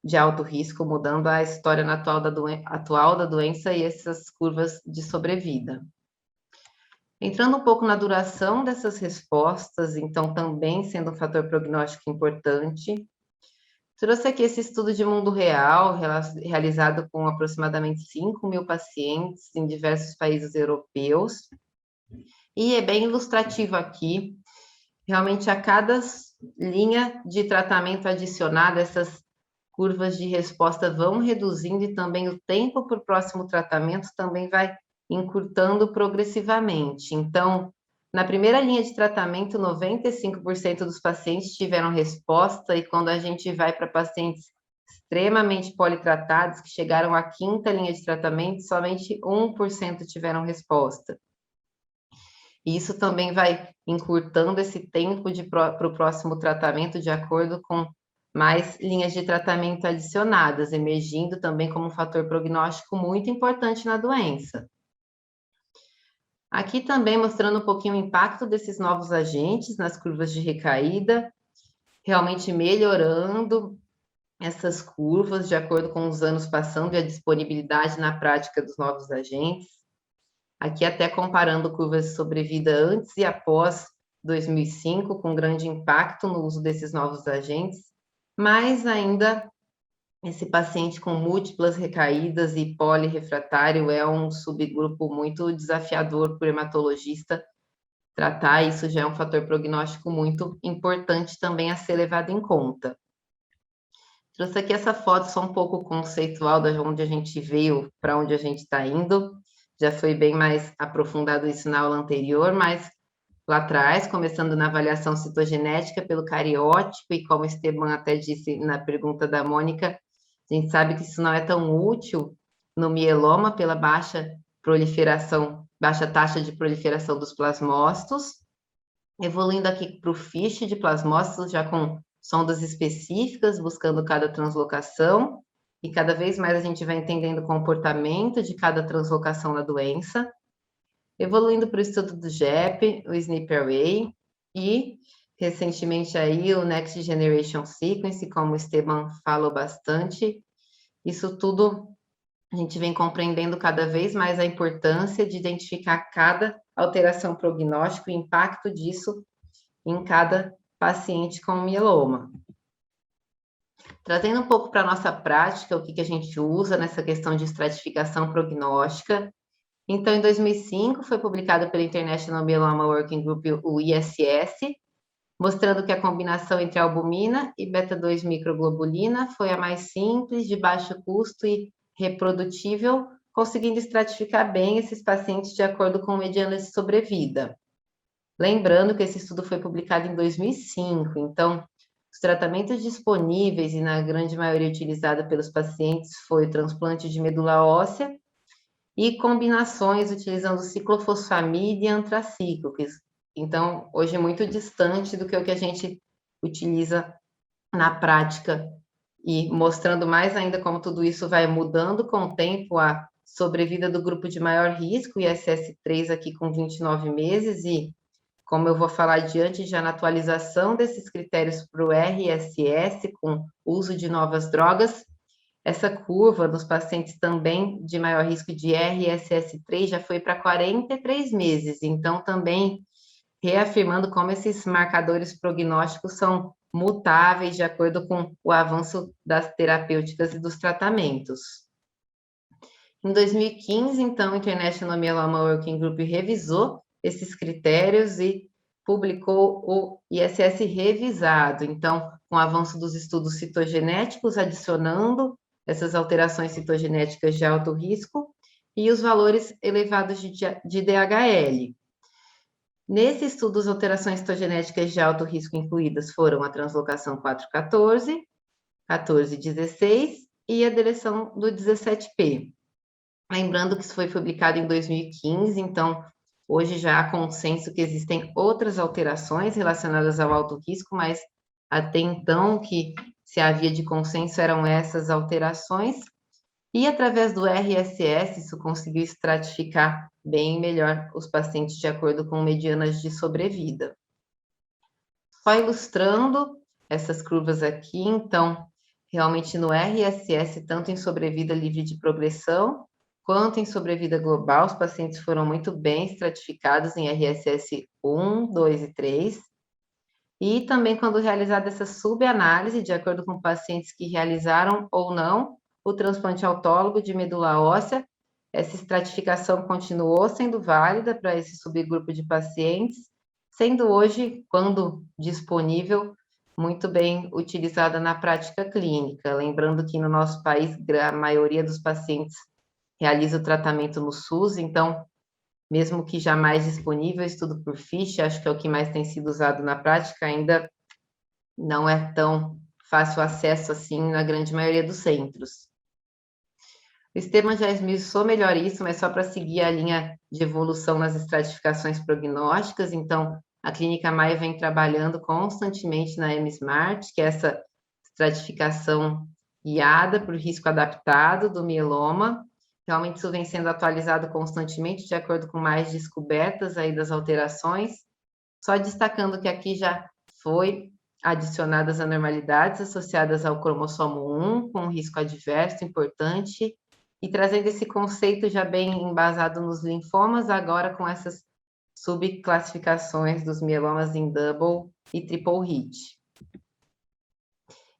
de alto risco, mudando a história atual da doença e essas curvas de sobrevida. Entrando um pouco na duração dessas respostas, então também sendo um fator prognóstico importante, trouxe aqui esse estudo de mundo real, realizado com aproximadamente 5.000 pacientes em diversos países europeus, e é bem ilustrativo aqui, realmente a cada linha de tratamento adicionada, essas curvas de resposta vão reduzindo e também o tempo para o próximo tratamento também vai encurtando progressivamente. Então, na primeira linha de tratamento, 95% dos pacientes tiveram resposta, e quando a gente vai para pacientes extremamente politratados, que chegaram à quinta linha de tratamento, somente 1% tiveram resposta. E isso também vai encurtando esse tempo para o próximo tratamento, de acordo com mais linhas de tratamento adicionadas, emergindo também como um fator prognóstico muito importante na doença. Aqui também mostrando um pouquinho o impacto desses novos agentes nas curvas de recaída, realmente melhorando essas curvas de acordo com os anos passando e a disponibilidade na prática dos novos agentes. Aqui até comparando curvas de sobrevida antes e após 2005, com grande impacto no uso desses novos agentes, mas ainda esse paciente com múltiplas recaídas e polirrefratário é um subgrupo muito desafiador para o hematologista tratar, isso já é um fator prognóstico muito importante também a ser levado em conta. Trouxe aqui essa foto só um pouco conceitual de onde a gente veio para onde a gente está indo, já foi bem mais aprofundado isso na aula anterior, mas lá atrás, começando na avaliação citogenética pelo cariótipo, e como o Esteban até disse na pergunta da Mônica, a gente sabe que isso não é tão útil no mieloma pela baixa taxa de proliferação dos plasmócitos, evoluindo aqui para o FISH de plasmócitos, já com sondas específicas, buscando cada translocação, e cada vez mais a gente vai entendendo o comportamento de cada translocação na doença, evoluindo para o estudo do GEP, o SNP Array, e recentemente aí o Next Generation Sequence, como o Esteban falou bastante. Isso tudo a gente vem compreendendo cada vez mais a importância de identificar cada alteração prognóstica e o impacto disso em cada paciente com mieloma. Trazendo um pouco para a nossa prática, o que a gente usa nessa questão de estratificação prognóstica. Então, em 2005, foi publicado pela International Myeloma Working Group, o ISS, mostrando que a combinação entre albumina e beta-2 microglobulina foi a mais simples, de baixo custo e reprodutível, conseguindo estratificar bem esses pacientes de acordo com medianas de sobrevida. Lembrando que esse estudo foi publicado em 2005, então, os tratamentos disponíveis e na grande maioria utilizada pelos pacientes foi o transplante de medula óssea e combinações utilizando ciclofosfamida e antraciclo, Então, hoje é muito distante do que o que a gente utiliza na prática, e mostrando mais ainda como tudo isso vai mudando com o tempo, a sobrevida do grupo de maior risco, ISS-3 aqui com 29 meses, e como eu vou falar adiante, já na atualização desses critérios para o RSS, com uso de novas drogas, essa curva nos pacientes também de maior risco de RSS-3 já foi para 43 meses, então também reafirmando como esses marcadores prognósticos são mutáveis de acordo com o avanço das terapêuticas e dos tratamentos. Em 2015, então, o International Myeloma Working Group revisou esses critérios e publicou o ISS revisado, então, com o avanço dos estudos citogenéticos, adicionando essas alterações citogenéticas de alto risco e os valores elevados de DHL. Nesse estudo, as alterações citogenéticas de alto risco incluídas foram a translocação 414, 1416 e a deleção do 17P. Lembrando que isso foi publicado em 2015, então hoje já há consenso que existem outras alterações relacionadas ao alto risco, mas até então que se havia de consenso eram essas alterações. E através do RSS, isso conseguiu estratificar bem melhor os pacientes de acordo com medianas de sobrevida. Só ilustrando essas curvas aqui, então, realmente no RSS, tanto em sobrevida livre de progressão, quanto em sobrevida global, os pacientes foram muito bem estratificados em RSS 1, 2 e 3. E também quando realizada essa subanálise, de acordo com pacientes que realizaram ou não o transplante autólogo de medula óssea, essa estratificação continuou sendo válida para esse subgrupo de pacientes, sendo hoje, quando disponível, muito bem utilizada na prática clínica. Lembrando que no nosso país, a maioria dos pacientes realiza o tratamento no SUS, então, mesmo que jamais disponível, estudo por ficha, acho que é o que mais tem sido usado na prática, ainda não é tão fácil acesso assim na grande maioria dos centros. O Esteban já esmiuçou melhor isso, mas só para seguir a linha de evolução nas estratificações prognósticas, então a Clínica Maio vem trabalhando constantemente na M-SMART, que é essa estratificação guiada por risco adaptado do mieloma. Realmente isso vem sendo atualizado constantemente de acordo com mais descobertas aí das alterações. Só destacando que aqui já foi adicionadas anormalidades associadas ao cromossomo 1, com um risco adverso importante, e trazendo esse conceito já bem embasado nos linfomas, agora com essas subclassificações dos mielomas em double e triple hit.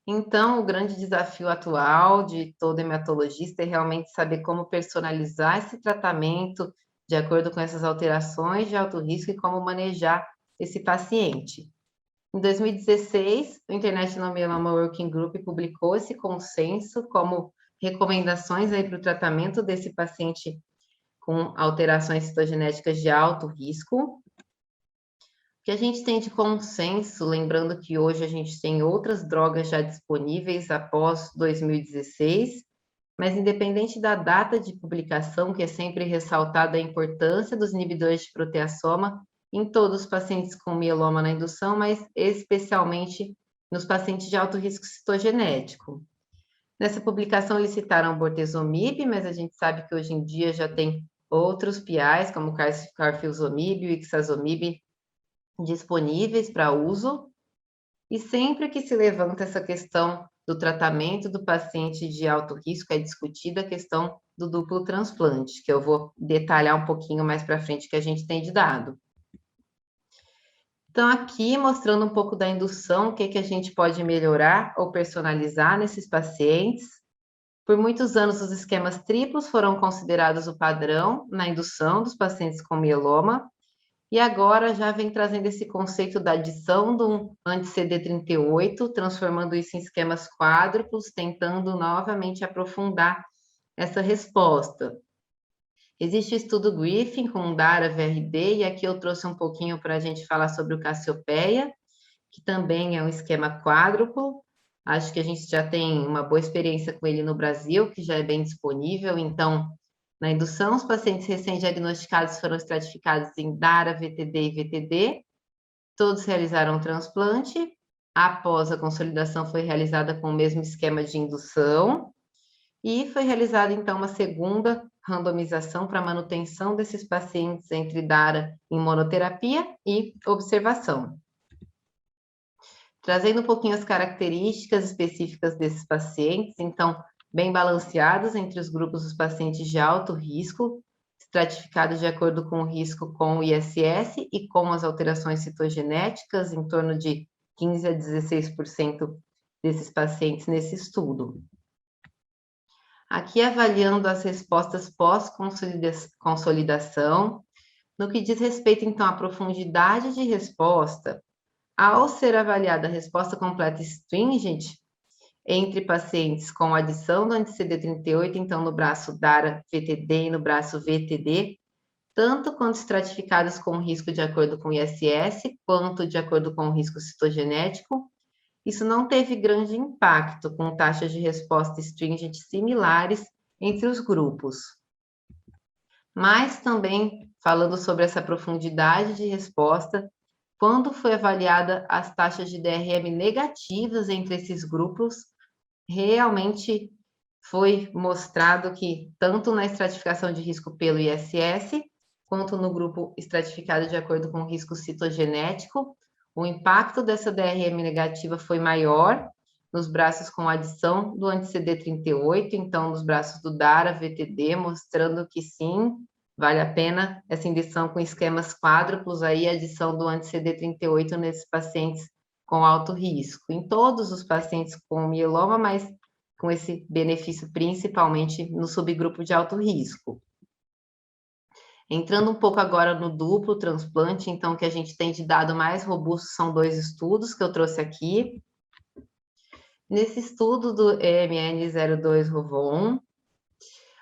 Então, o grande desafio atual de todo hematologista é realmente saber como personalizar esse tratamento de acordo com essas alterações de alto risco e como manejar esse paciente. Em 2016, o International Myeloma Working Group publicou esse consenso como recomendações aí para o tratamento desse paciente com alterações citogenéticas de alto risco. O que a gente tem de consenso, lembrando que hoje a gente tem outras drogas já disponíveis após 2016, mas independente da data de publicação, que é sempre ressaltada a importância dos inibidores de proteassoma em todos os pacientes com mieloma na indução, mas especialmente nos pacientes de alto risco citogenético. Nessa publicação eles citaram bortezomib, mas a gente sabe que hoje em dia já tem outros PIs, como carfilzomib e ixazomib, disponíveis para uso. E sempre que se levanta essa questão do tratamento do paciente de alto risco, é discutida a questão do duplo transplante, que eu vou detalhar um pouquinho mais para frente que a gente tem de dado. Então, aqui mostrando um pouco da indução, o que a gente pode melhorar ou personalizar nesses pacientes. Por muitos anos, os esquemas triplos foram considerados o padrão na indução dos pacientes com mieloma, e agora já vem trazendo esse conceito da adição do anti-CD38, transformando isso em esquemas quádruplos, tentando novamente aprofundar essa resposta. Existe o estudo Griffin com DARA VRD, e aqui eu trouxe um pouquinho para a gente falar sobre o Cassiopeia, que também é um esquema quádruplo. Acho que a gente já tem uma boa experiência com ele no Brasil, que já é bem disponível, então Na indução, os pacientes recém-diagnosticados foram estratificados em DARA, VTD e VTD. Todos realizaram o transplante. Após a consolidação, foi realizada com o mesmo esquema de indução. E foi realizada, então, uma segunda randomização para manutenção desses pacientes entre DARA em monoterapia e observação. Trazendo um pouquinho as características específicas desses pacientes, então, bem balanceados entre os grupos dos pacientes de alto risco, estratificados de acordo com o risco com o ISS e com as alterações citogenéticas, em torno de 15 a 16% desses pacientes nesse estudo. Aqui avaliando as respostas pós-consolidação, no que diz respeito, então, à profundidade de resposta, ao ser avaliada a resposta completa stringent entre pacientes com adição do anti-CD38, então no braço DARA-VTD e no braço VTD, tanto quanto estratificados com risco de acordo com o ISS, quanto de acordo com o risco citogenético, isso não teve grande impacto, com taxas de resposta stringent similares entre os grupos. Mas também, falando sobre essa profundidade de resposta, quando foi avaliada as taxas de DRM negativas entre esses grupos, realmente foi mostrado que, tanto na estratificação de risco pelo ISS, quanto no grupo estratificado de acordo com o risco citogenético, o impacto dessa DRM negativa foi maior nos braços com adição do anti-CD38, então nos braços do DARA-VTD, mostrando que sim, vale a pena essa indução com esquemas quádruplos, aí a adição do anti-CD38 nesses pacientes com alto risco. Em todos os pacientes com mieloma, mas com esse benefício principalmente no subgrupo de alto risco. Entrando um pouco agora no duplo transplante, então, o que a gente tem de dado mais robusto são 2 estudos que eu trouxe aqui. Nesse estudo do EMN02-ROVO1,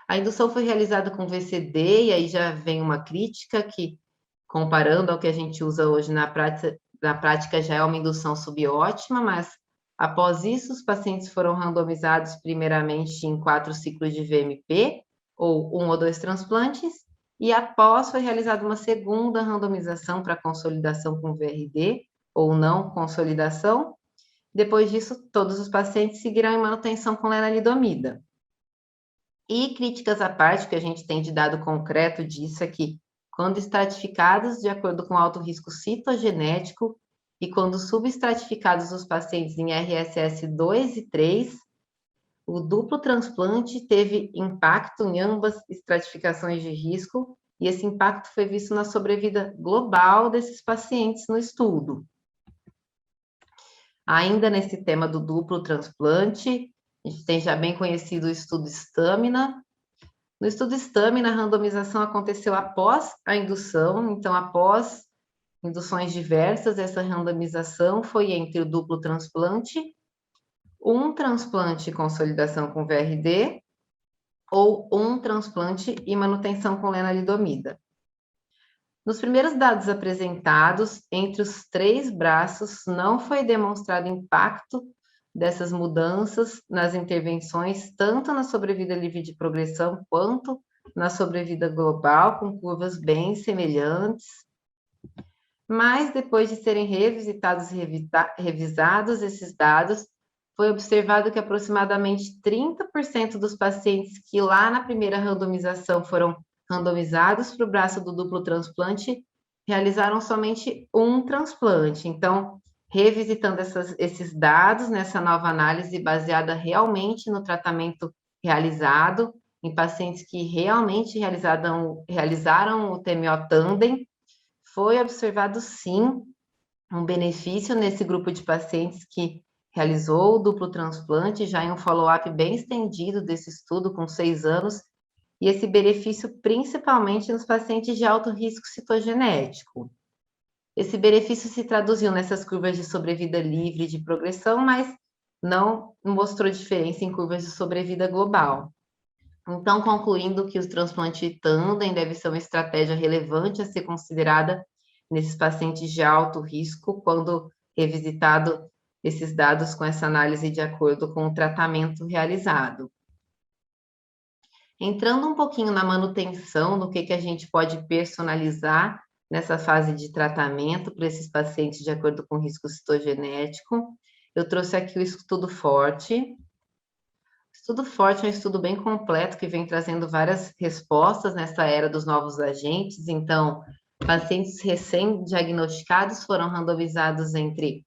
a indução foi realizada com VCD, e aí já vem uma crítica que, comparando ao que a gente usa hoje na prática já é uma indução subótima, mas após isso os pacientes foram randomizados primeiramente em 4 ciclos de VMP, ou 1 ou 2 transplantes, e após foi realizada uma segunda randomização para consolidação com VRD, ou não consolidação. Depois disso, todos os pacientes seguirão em manutenção com lenalidomida. E críticas à parte, que a gente tem de dado concreto disso é que, quando estratificados de acordo com alto risco citogenético e quando subestratificados os pacientes em RSS 2 e 3, o duplo transplante teve impacto em ambas estratificações de risco, e esse impacto foi visto na sobrevida global desses pacientes no estudo. Ainda nesse tema do duplo transplante, a gente tem já bem conhecido o estudo Stamina. No estudo Stamina, a randomização aconteceu após a indução, então após induções diversas, essa randomização foi entre o duplo transplante, um transplante e consolidação com VRD, ou um transplante e manutenção com lenalidomida. Nos primeiros dados apresentados, entre os 3 braços, não foi demonstrado impacto dessas mudanças nas intervenções, tanto na sobrevida livre de progressão, quanto na sobrevida global, com curvas bem semelhantes. Mas, depois de serem revisitados e revisados esses dados, foi observado que aproximadamente 30% dos pacientes que lá na primeira randomização foram randomizados para o braço do duplo transplante realizaram somente um transplante. Então, revisitando esses dados nessa nova análise baseada realmente no tratamento realizado em pacientes que realmente realizaram o TMO tandem, foi observado sim um benefício nesse grupo de pacientes que realizou o duplo transplante, já em um follow-up bem estendido desse estudo, com 6 anos, e esse benefício principalmente nos pacientes de alto risco citogenético. Esse benefício se traduziu nessas curvas de sobrevida livre de progressão, mas não mostrou diferença em curvas de sobrevida global. Então, concluindo que o transplante tandem deve ser uma estratégia relevante a ser considerada nesses pacientes de alto risco, quando revisitado esses dados com essa análise de acordo com o tratamento realizado. Entrando um pouquinho na manutenção, no que a gente pode personalizar nessa fase de tratamento para esses pacientes de acordo com o risco citogenético, eu trouxe aqui o estudo FORTE. O estudo FORTE é um estudo bem completo que vem trazendo várias respostas nessa era dos novos agentes. Então, pacientes recém-diagnosticados foram randomizados entre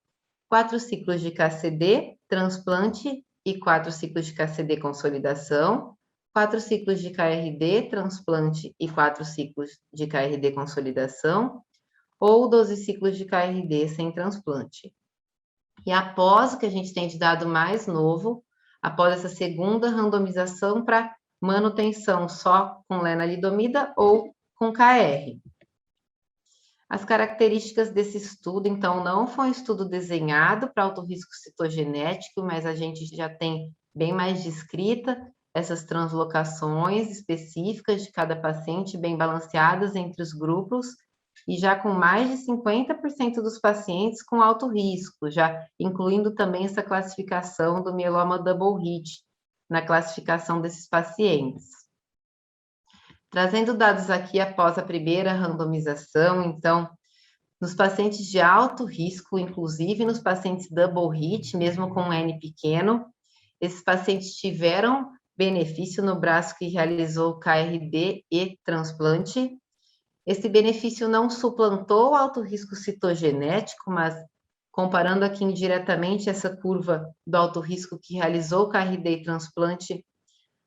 4 ciclos de KCD, transplante e 4 ciclos de KCD consolidação, 4 ciclos de KRD, transplante e 4 ciclos de KRD consolidação, ou 12 ciclos de KRD sem transplante. E após o que a gente tem de dado mais novo, após essa segunda randomização para manutenção só com lenalidomida ou com KR. As características desse estudo, então, não foi um estudo desenhado para alto risco citogenético, mas a gente já tem bem mais descrita essas translocações específicas de cada paciente, bem balanceadas entre os grupos, e já com mais de 50% dos pacientes com alto risco, já incluindo também essa classificação do mieloma double hit, na classificação desses pacientes. Trazendo dados aqui após a primeira randomização, então, nos pacientes de alto risco, inclusive nos pacientes double hit, mesmo com um N pequeno, esses pacientes tiveram benefício no braço que realizou KRD e transplante. Esse benefício não suplantou o alto risco citogenético, mas comparando aqui indiretamente essa curva do alto risco que realizou KRD e transplante,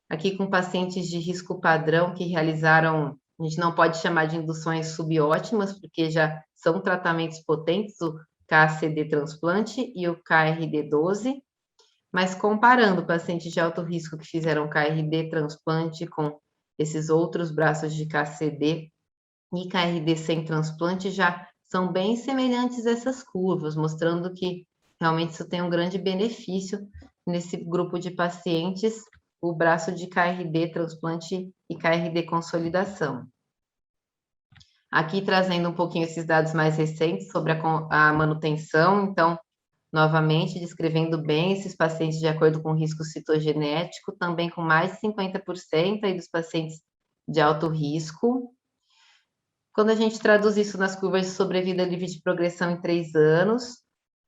aqui com pacientes de risco padrão que realizaram, a gente não pode chamar de induções subótimas, porque já são tratamentos potentes, o KCD transplante e o KRD12, mas comparando pacientes de alto risco que fizeram KRD transplante com esses outros braços de KCD e KRD sem transplante, já são bem semelhantes essas curvas, mostrando que realmente isso tem um grande benefício nesse grupo de pacientes, o braço de KRD transplante e KRD consolidação. Aqui trazendo um pouquinho esses dados mais recentes sobre a manutenção, então, novamente, descrevendo bem esses pacientes de acordo com o risco citogenético, também com mais de 50% aí dos pacientes de alto risco. Quando a gente traduz isso nas curvas de sobrevida livre de progressão em 3 anos,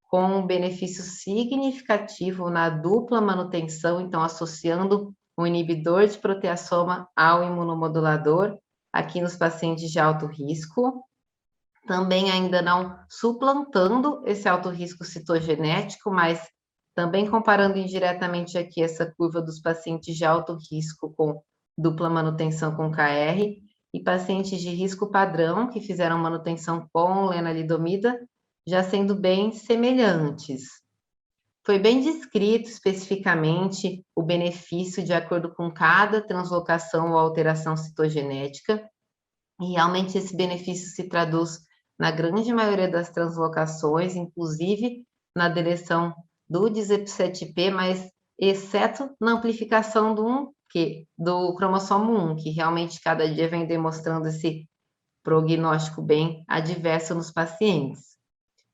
com um benefício significativo na dupla manutenção, então associando o inibidor de proteassoma ao imunomodulador, aqui nos pacientes de alto risco, também ainda não suplantando esse alto risco citogenético, mas também comparando indiretamente aqui essa curva dos pacientes de alto risco com dupla manutenção com KR e pacientes de risco padrão que fizeram manutenção com lenalidomida, já sendo bem semelhantes. Foi bem descrito especificamente o benefício de acordo com cada translocação ou alteração citogenética, e realmente esse benefício se traduz na grande maioria das translocações, inclusive na deleção do DISEP7P, mas exceto na amplificação do cromossomo 1, que realmente cada dia vem demonstrando esse prognóstico bem adverso nos pacientes.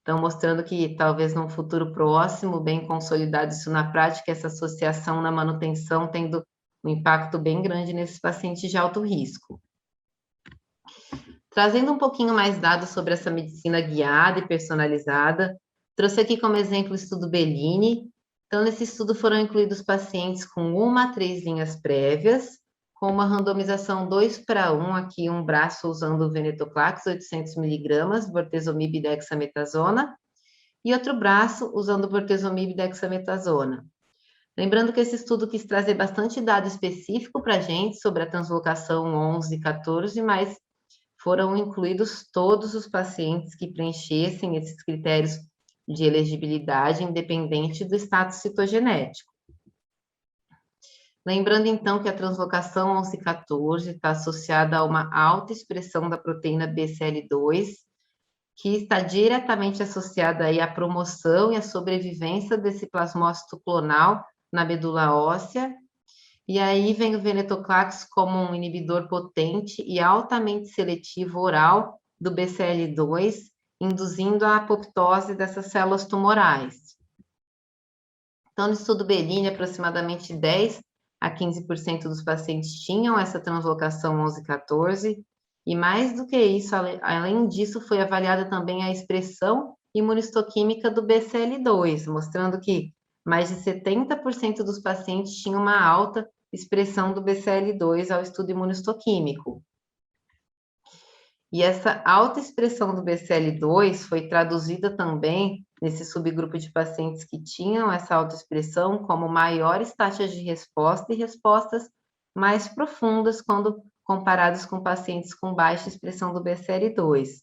Então, mostrando que talvez num futuro próximo, bem consolidado isso na prática, essa associação na manutenção tendo um impacto bem grande nesses pacientes de alto risco. Trazendo um pouquinho mais dados sobre essa medicina guiada e personalizada, trouxe aqui como exemplo o estudo Bellini. Então, nesse estudo foram incluídos pacientes com 1 a 3 linhas prévias, com uma randomização 2:1, aqui um braço usando venetoclax 800 mg, bortezomib e dexametasona, e outro braço usando bortezomib e dexametasona. Lembrando que esse estudo quis trazer bastante dado específico para a gente sobre a translocação 11 e 14, mas foram incluídos todos os pacientes que preenchessem esses critérios de elegibilidade, independente do status citogenético. Lembrando, então, que a translocação 11 e 14 está associada a uma alta expressão da proteína BCL2, que está diretamente associada aí à promoção e à sobrevivência desse plasmócito clonal na medula óssea. E aí vem o venetoclax como um inibidor potente e altamente seletivo oral do BCL2, induzindo a apoptose dessas células tumorais. Então, no estudo Bellini, aproximadamente 10 a 15% dos pacientes tinham essa translocação 11-14, e mais do que isso, além disso, foi avaliada também a expressão imunistoquímica do BCL2, mostrando que mais de 70% dos pacientes tinham uma alta expressão do BCL2 ao estudo imunistoquímico. E essa alta expressão do BCL2 foi traduzida também nesse subgrupo de pacientes que tinham essa autoexpressão como maiores taxas de resposta e respostas mais profundas quando comparados com pacientes com baixa expressão do BCL2.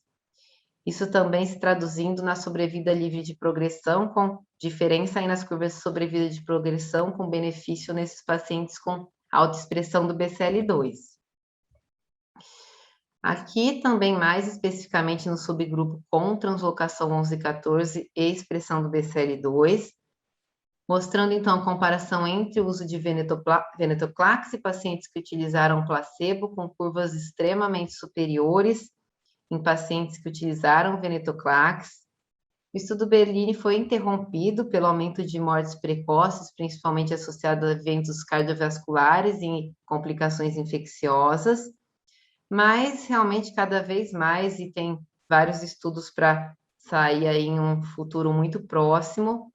Isso também se traduzindo na sobrevida livre de progressão, com diferença aí nas curvas de sobrevida de progressão, com benefício nesses pacientes com alta expressão do BCL2. Aqui também mais especificamente no subgrupo com translocação 11-14 e expressão do BCL2, mostrando então a comparação entre o uso de venetoclax e pacientes que utilizaram placebo com curvas extremamente superiores em pacientes que utilizaram venetoclax. O estudo Berlini foi interrompido pelo aumento de mortes precoces, principalmente associado a eventos cardiovasculares e complicações infecciosas, mas realmente cada vez mais, e tem vários estudos para sair aí em um futuro muito próximo,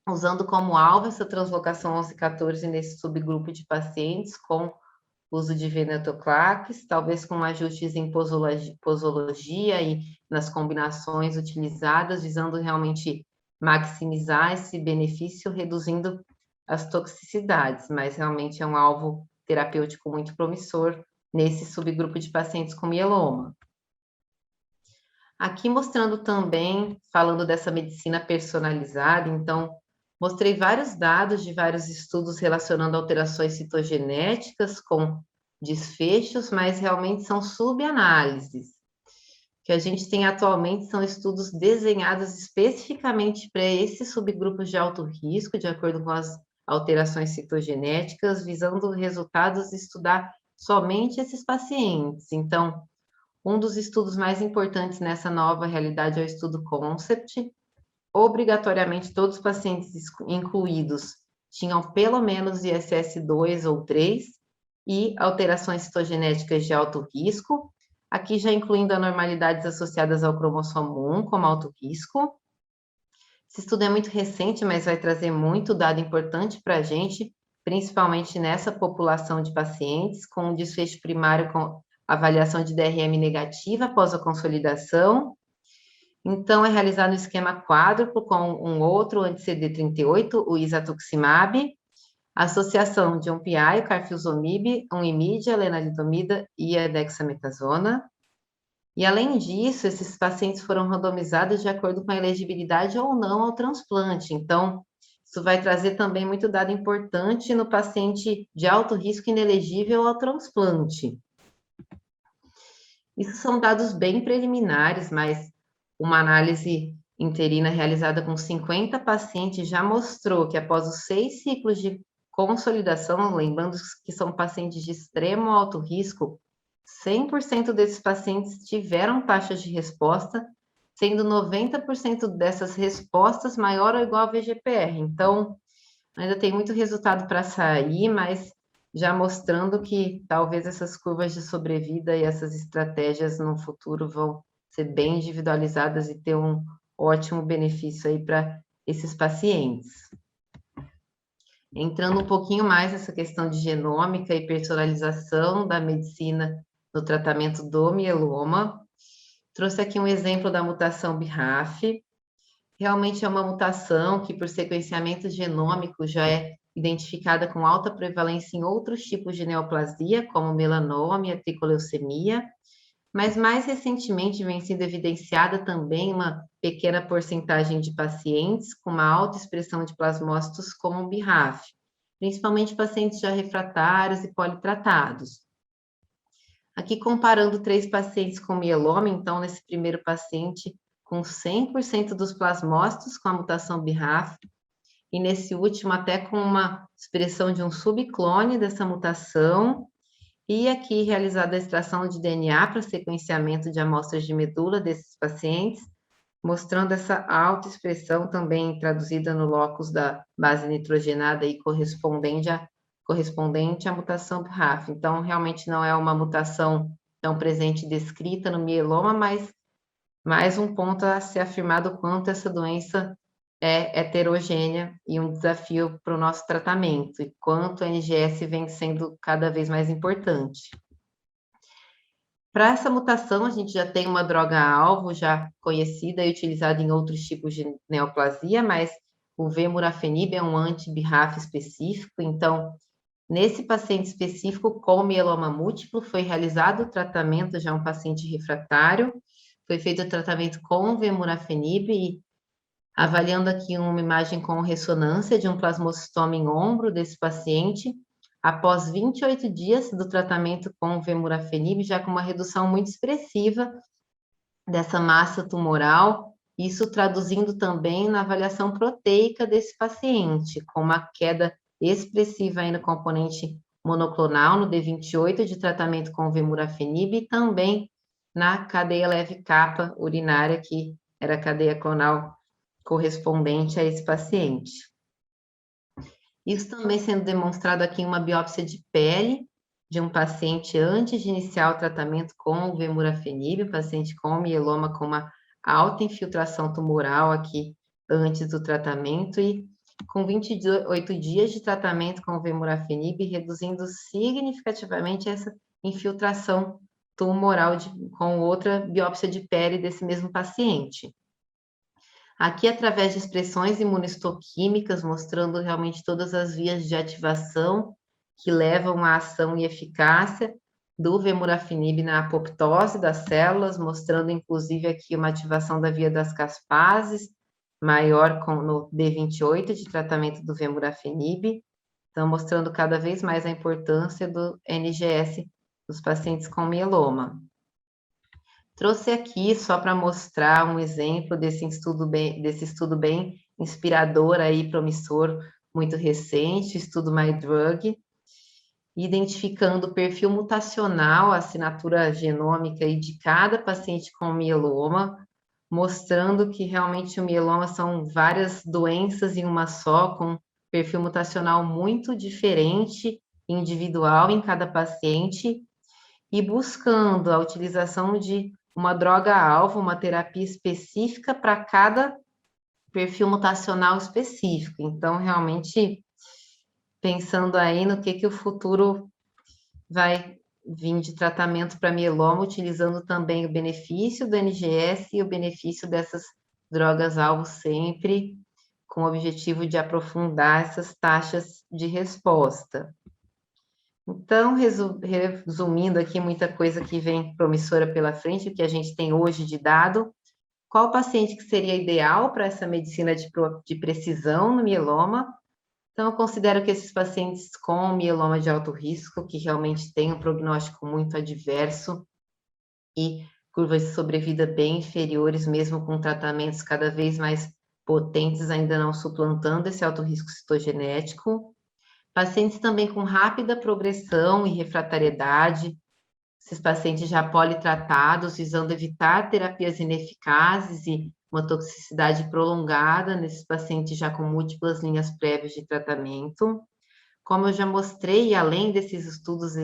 usando como alvo essa translocação 11-14 nesse subgrupo de pacientes com uso de venetoclax, talvez com ajustes em posologia e nas combinações utilizadas, visando realmente maximizar esse benefício, reduzindo as toxicidades, mas realmente é um alvo terapêutico muito promissor nesse subgrupo de pacientes com mieloma. Aqui mostrando também, falando dessa medicina personalizada, então, mostrei vários dados de vários estudos relacionando alterações citogenéticas com desfechos, mas realmente são subanálises. O que a gente tem atualmente são estudos desenhados especificamente para esses subgrupos de alto risco, de acordo com as alterações citogenéticas, visando resultados de estudar somente esses pacientes. Então, um dos estudos mais importantes nessa nova realidade é o estudo CONCEPT. Obrigatoriamente, todos os pacientes incluídos tinham pelo menos ISS 2 ou 3 e alterações citogenéticas de alto risco, aqui já incluindo anormalidades associadas ao cromossomo 1 como alto risco. Esse estudo é muito recente, mas vai trazer muito dado importante para a gente, principalmente nessa população de pacientes, com um desfecho primário com avaliação de DRM negativa após a consolidação. Então, é realizado um esquema quádruplo com um outro anti-CD38, o isatuximab, associação de um PI, o carfilzomib, um imide, a lenalidomida e a dexametasona. E, além disso, esses pacientes foram randomizados de acordo com a elegibilidade ou não ao transplante. Então, isso vai trazer também muito dado importante no paciente de alto risco inelegível ao transplante. Isso são dados bem preliminares, mas uma análise interina realizada com 50 pacientes já mostrou que após os 6 ciclos de consolidação, lembrando que são pacientes de extremo alto risco, 100% desses pacientes tiveram taxas de resposta, sendo 90% dessas respostas maior ou igual a VGPR. Então, ainda tem muito resultado para sair, mas já mostrando que talvez essas curvas de sobrevida e essas estratégias no futuro vão ser bem individualizadas e ter um ótimo benefício aí para esses pacientes. Entrando um pouquinho mais nessa questão de genômica e personalização da medicina no tratamento do mieloma, trouxe aqui um exemplo da mutação BRAF. Realmente é uma mutação que, por sequenciamento genômico, já é identificada com alta prevalência em outros tipos de neoplasia, como melanoma e a tricoleucemia, mas mais recentemente vem sendo evidenciada também uma pequena porcentagem de pacientes com uma alta expressão de plasmócitos como BRAF, principalmente pacientes já refratários e politratados. Aqui comparando 3 pacientes com mieloma, então nesse primeiro paciente com 100% dos plasmócitos com a mutação BRAF, e nesse último até com uma expressão de um subclone dessa mutação, e aqui realizada a extração de DNA para sequenciamento de amostras de medula desses pacientes, mostrando essa alta expressão também traduzida no locus da base nitrogenada e correspondente correspondente à mutação BRAF. Então, realmente não é uma mutação tão presente e descrita no mieloma, mas mais um ponto a ser afirmado o quanto essa doença é heterogênea e um desafio para o nosso tratamento, e quanto a NGS vem sendo cada vez mais importante. Para essa mutação, a gente já tem uma droga-alvo já conhecida e utilizada em outros tipos de neoplasia, mas o vemurafenib é um anti-BRAF específico, então, nesse paciente específico com mieloma múltiplo, foi realizado o tratamento, já um paciente refratário, foi feito o tratamento com vemurafenib e avaliando aqui uma imagem com ressonância de um plasmocitoma em ombro desse paciente, após 28 dias do tratamento com vemurafenib, já com uma redução muito expressiva dessa massa tumoral, isso traduzindo também na avaliação proteica desse paciente, com uma queda expressiva aí no componente monoclonal, no D28 de tratamento com vemurafenib, e também na cadeia leve capa urinária, que era a cadeia clonal correspondente a esse paciente. Isso também sendo demonstrado aqui em uma biópsia de pele de um paciente antes de iniciar o tratamento com o vemurafenib, um paciente com mieloma com uma alta infiltração tumoral aqui antes do tratamento, e com 28 dias de tratamento com o vemurafenib, reduzindo significativamente essa infiltração tumoral com outra biópsia de pele desse mesmo paciente. Aqui, através de expressões imunistoquímicas, mostrando realmente todas as vias de ativação que levam à ação e eficácia do vemurafenib na apoptose das células, mostrando inclusive aqui uma ativação da via das caspases, maior no D28 de tratamento do vemurafenib, então mostrando cada vez mais a importância do NGS nos pacientes com mieloma. Trouxe aqui só para mostrar um exemplo desse estudo bem inspirador aí, promissor, muito recente, estudo MyDrug, identificando o perfil mutacional, a assinatura genômica aí de cada paciente com mieloma, mostrando que realmente o mieloma são várias doenças em uma só, com perfil mutacional muito diferente, individual em cada paciente, e buscando a utilização de uma droga-alvo, uma terapia específica para cada perfil mutacional específico. Então, realmente, pensando aí no que o futuro vai vir de tratamento para mieloma, utilizando também o benefício do NGS e o benefício dessas drogas-alvo, sempre com o objetivo de aprofundar essas taxas de resposta. Então, resumindo aqui muita coisa que vem promissora pela frente, o que a gente tem hoje de dado, qual paciente que seria ideal para essa medicina de precisão no mieloma? Então, eu considero que esses pacientes com mieloma de alto risco, que realmente têm um prognóstico muito adverso e curvas de sobrevida bem inferiores, mesmo com tratamentos cada vez mais potentes, ainda não suplantando esse alto risco citogenético. Pacientes também com rápida progressão e refratariedade, esses pacientes já politratados, visando evitar terapias ineficazes e uma toxicidade prolongada nesses pacientes já com múltiplas linhas prévias de tratamento. Como eu já mostrei, além desses estudos,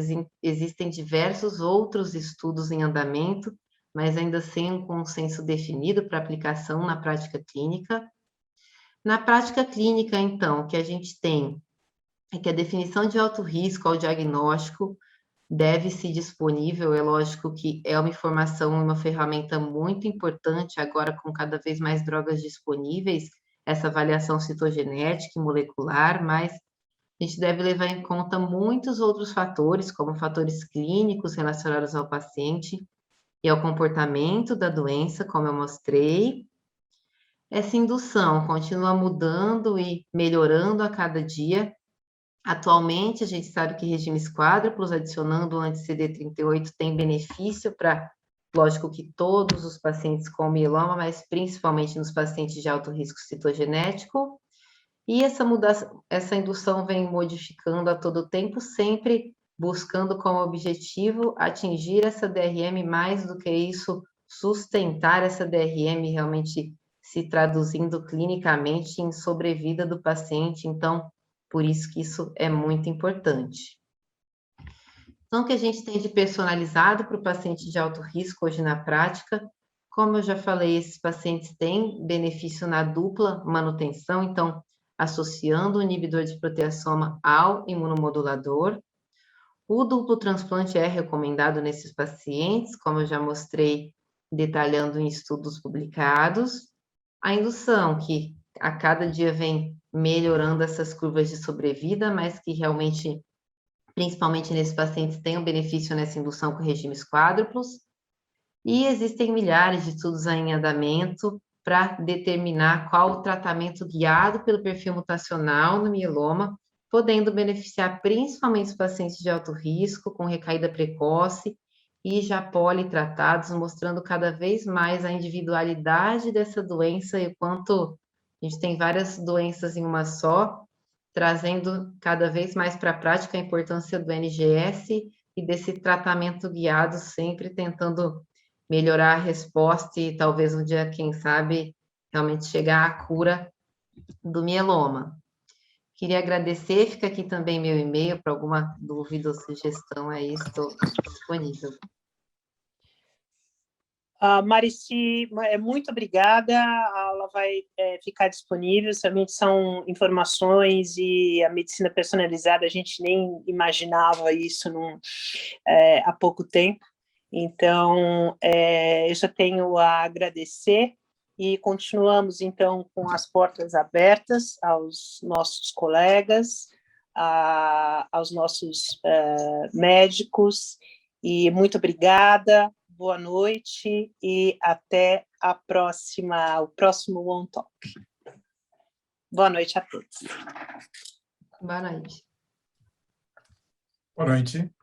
existem diversos outros estudos em andamento, mas ainda sem um consenso definido para aplicação na prática clínica. Na prática clínica, então, o que a gente tem é que a definição de alto risco ao diagnóstico deve ser disponível. É lógico que é uma informação, uma ferramenta muito importante agora, com cada vez mais drogas disponíveis, essa avaliação citogenética e molecular, mas a gente deve levar em conta muitos outros fatores, como fatores clínicos relacionados ao paciente e ao comportamento da doença, como eu mostrei. Essa indução continua mudando e melhorando a cada dia. Atualmente, a gente sabe que regimes quádruplos, adicionando o anti-CD38, tem benefício para, lógico que todos os pacientes com mieloma, mas principalmente nos pacientes de alto risco citogenético. E essa indução vem modificando a todo tempo, sempre buscando como objetivo atingir essa DRM, mais do que isso, sustentar essa DRM, realmente se traduzindo clinicamente em sobrevida do paciente. Então, Por isso que isso é muito importante. Então, o que a gente tem de personalizado para o paciente de alto risco hoje na prática, como eu já falei, esses pacientes têm benefício na dupla manutenção, então, associando o inibidor de proteasoma ao imunomodulador. O duplo transplante é recomendado nesses pacientes, como eu já mostrei, detalhando em estudos publicados. A indução, que a cada dia vem melhorando essas curvas de sobrevida, mas que realmente, principalmente nesses pacientes, tem um benefício nessa indução com regimes quádruplos. E existem milhares de estudos em andamento para determinar qual o tratamento guiado pelo perfil mutacional no mieloma, podendo beneficiar principalmente os pacientes de alto risco, com recaída precoce e já politratados, mostrando cada vez mais a individualidade dessa doença e o quanto a gente tem várias doenças em uma só, trazendo cada vez mais para a prática a importância do NGS e desse tratamento guiado, sempre tentando melhorar a resposta e talvez um dia, quem sabe, realmente chegar à cura do mieloma. Queria agradecer, fica aqui também meu e-mail para alguma dúvida ou sugestão aí, estou disponível. Marici, muito obrigada, a aula vai ficar disponível, somente são informações e a medicina personalizada, a gente nem imaginava isso há pouco tempo, então eu já tenho a agradecer e continuamos então com as portas abertas aos nossos colegas, aos nossos médicos, e muito obrigada. Boa noite e até o próximo One Talk. Boa noite a todos. Boa noite. Boa noite.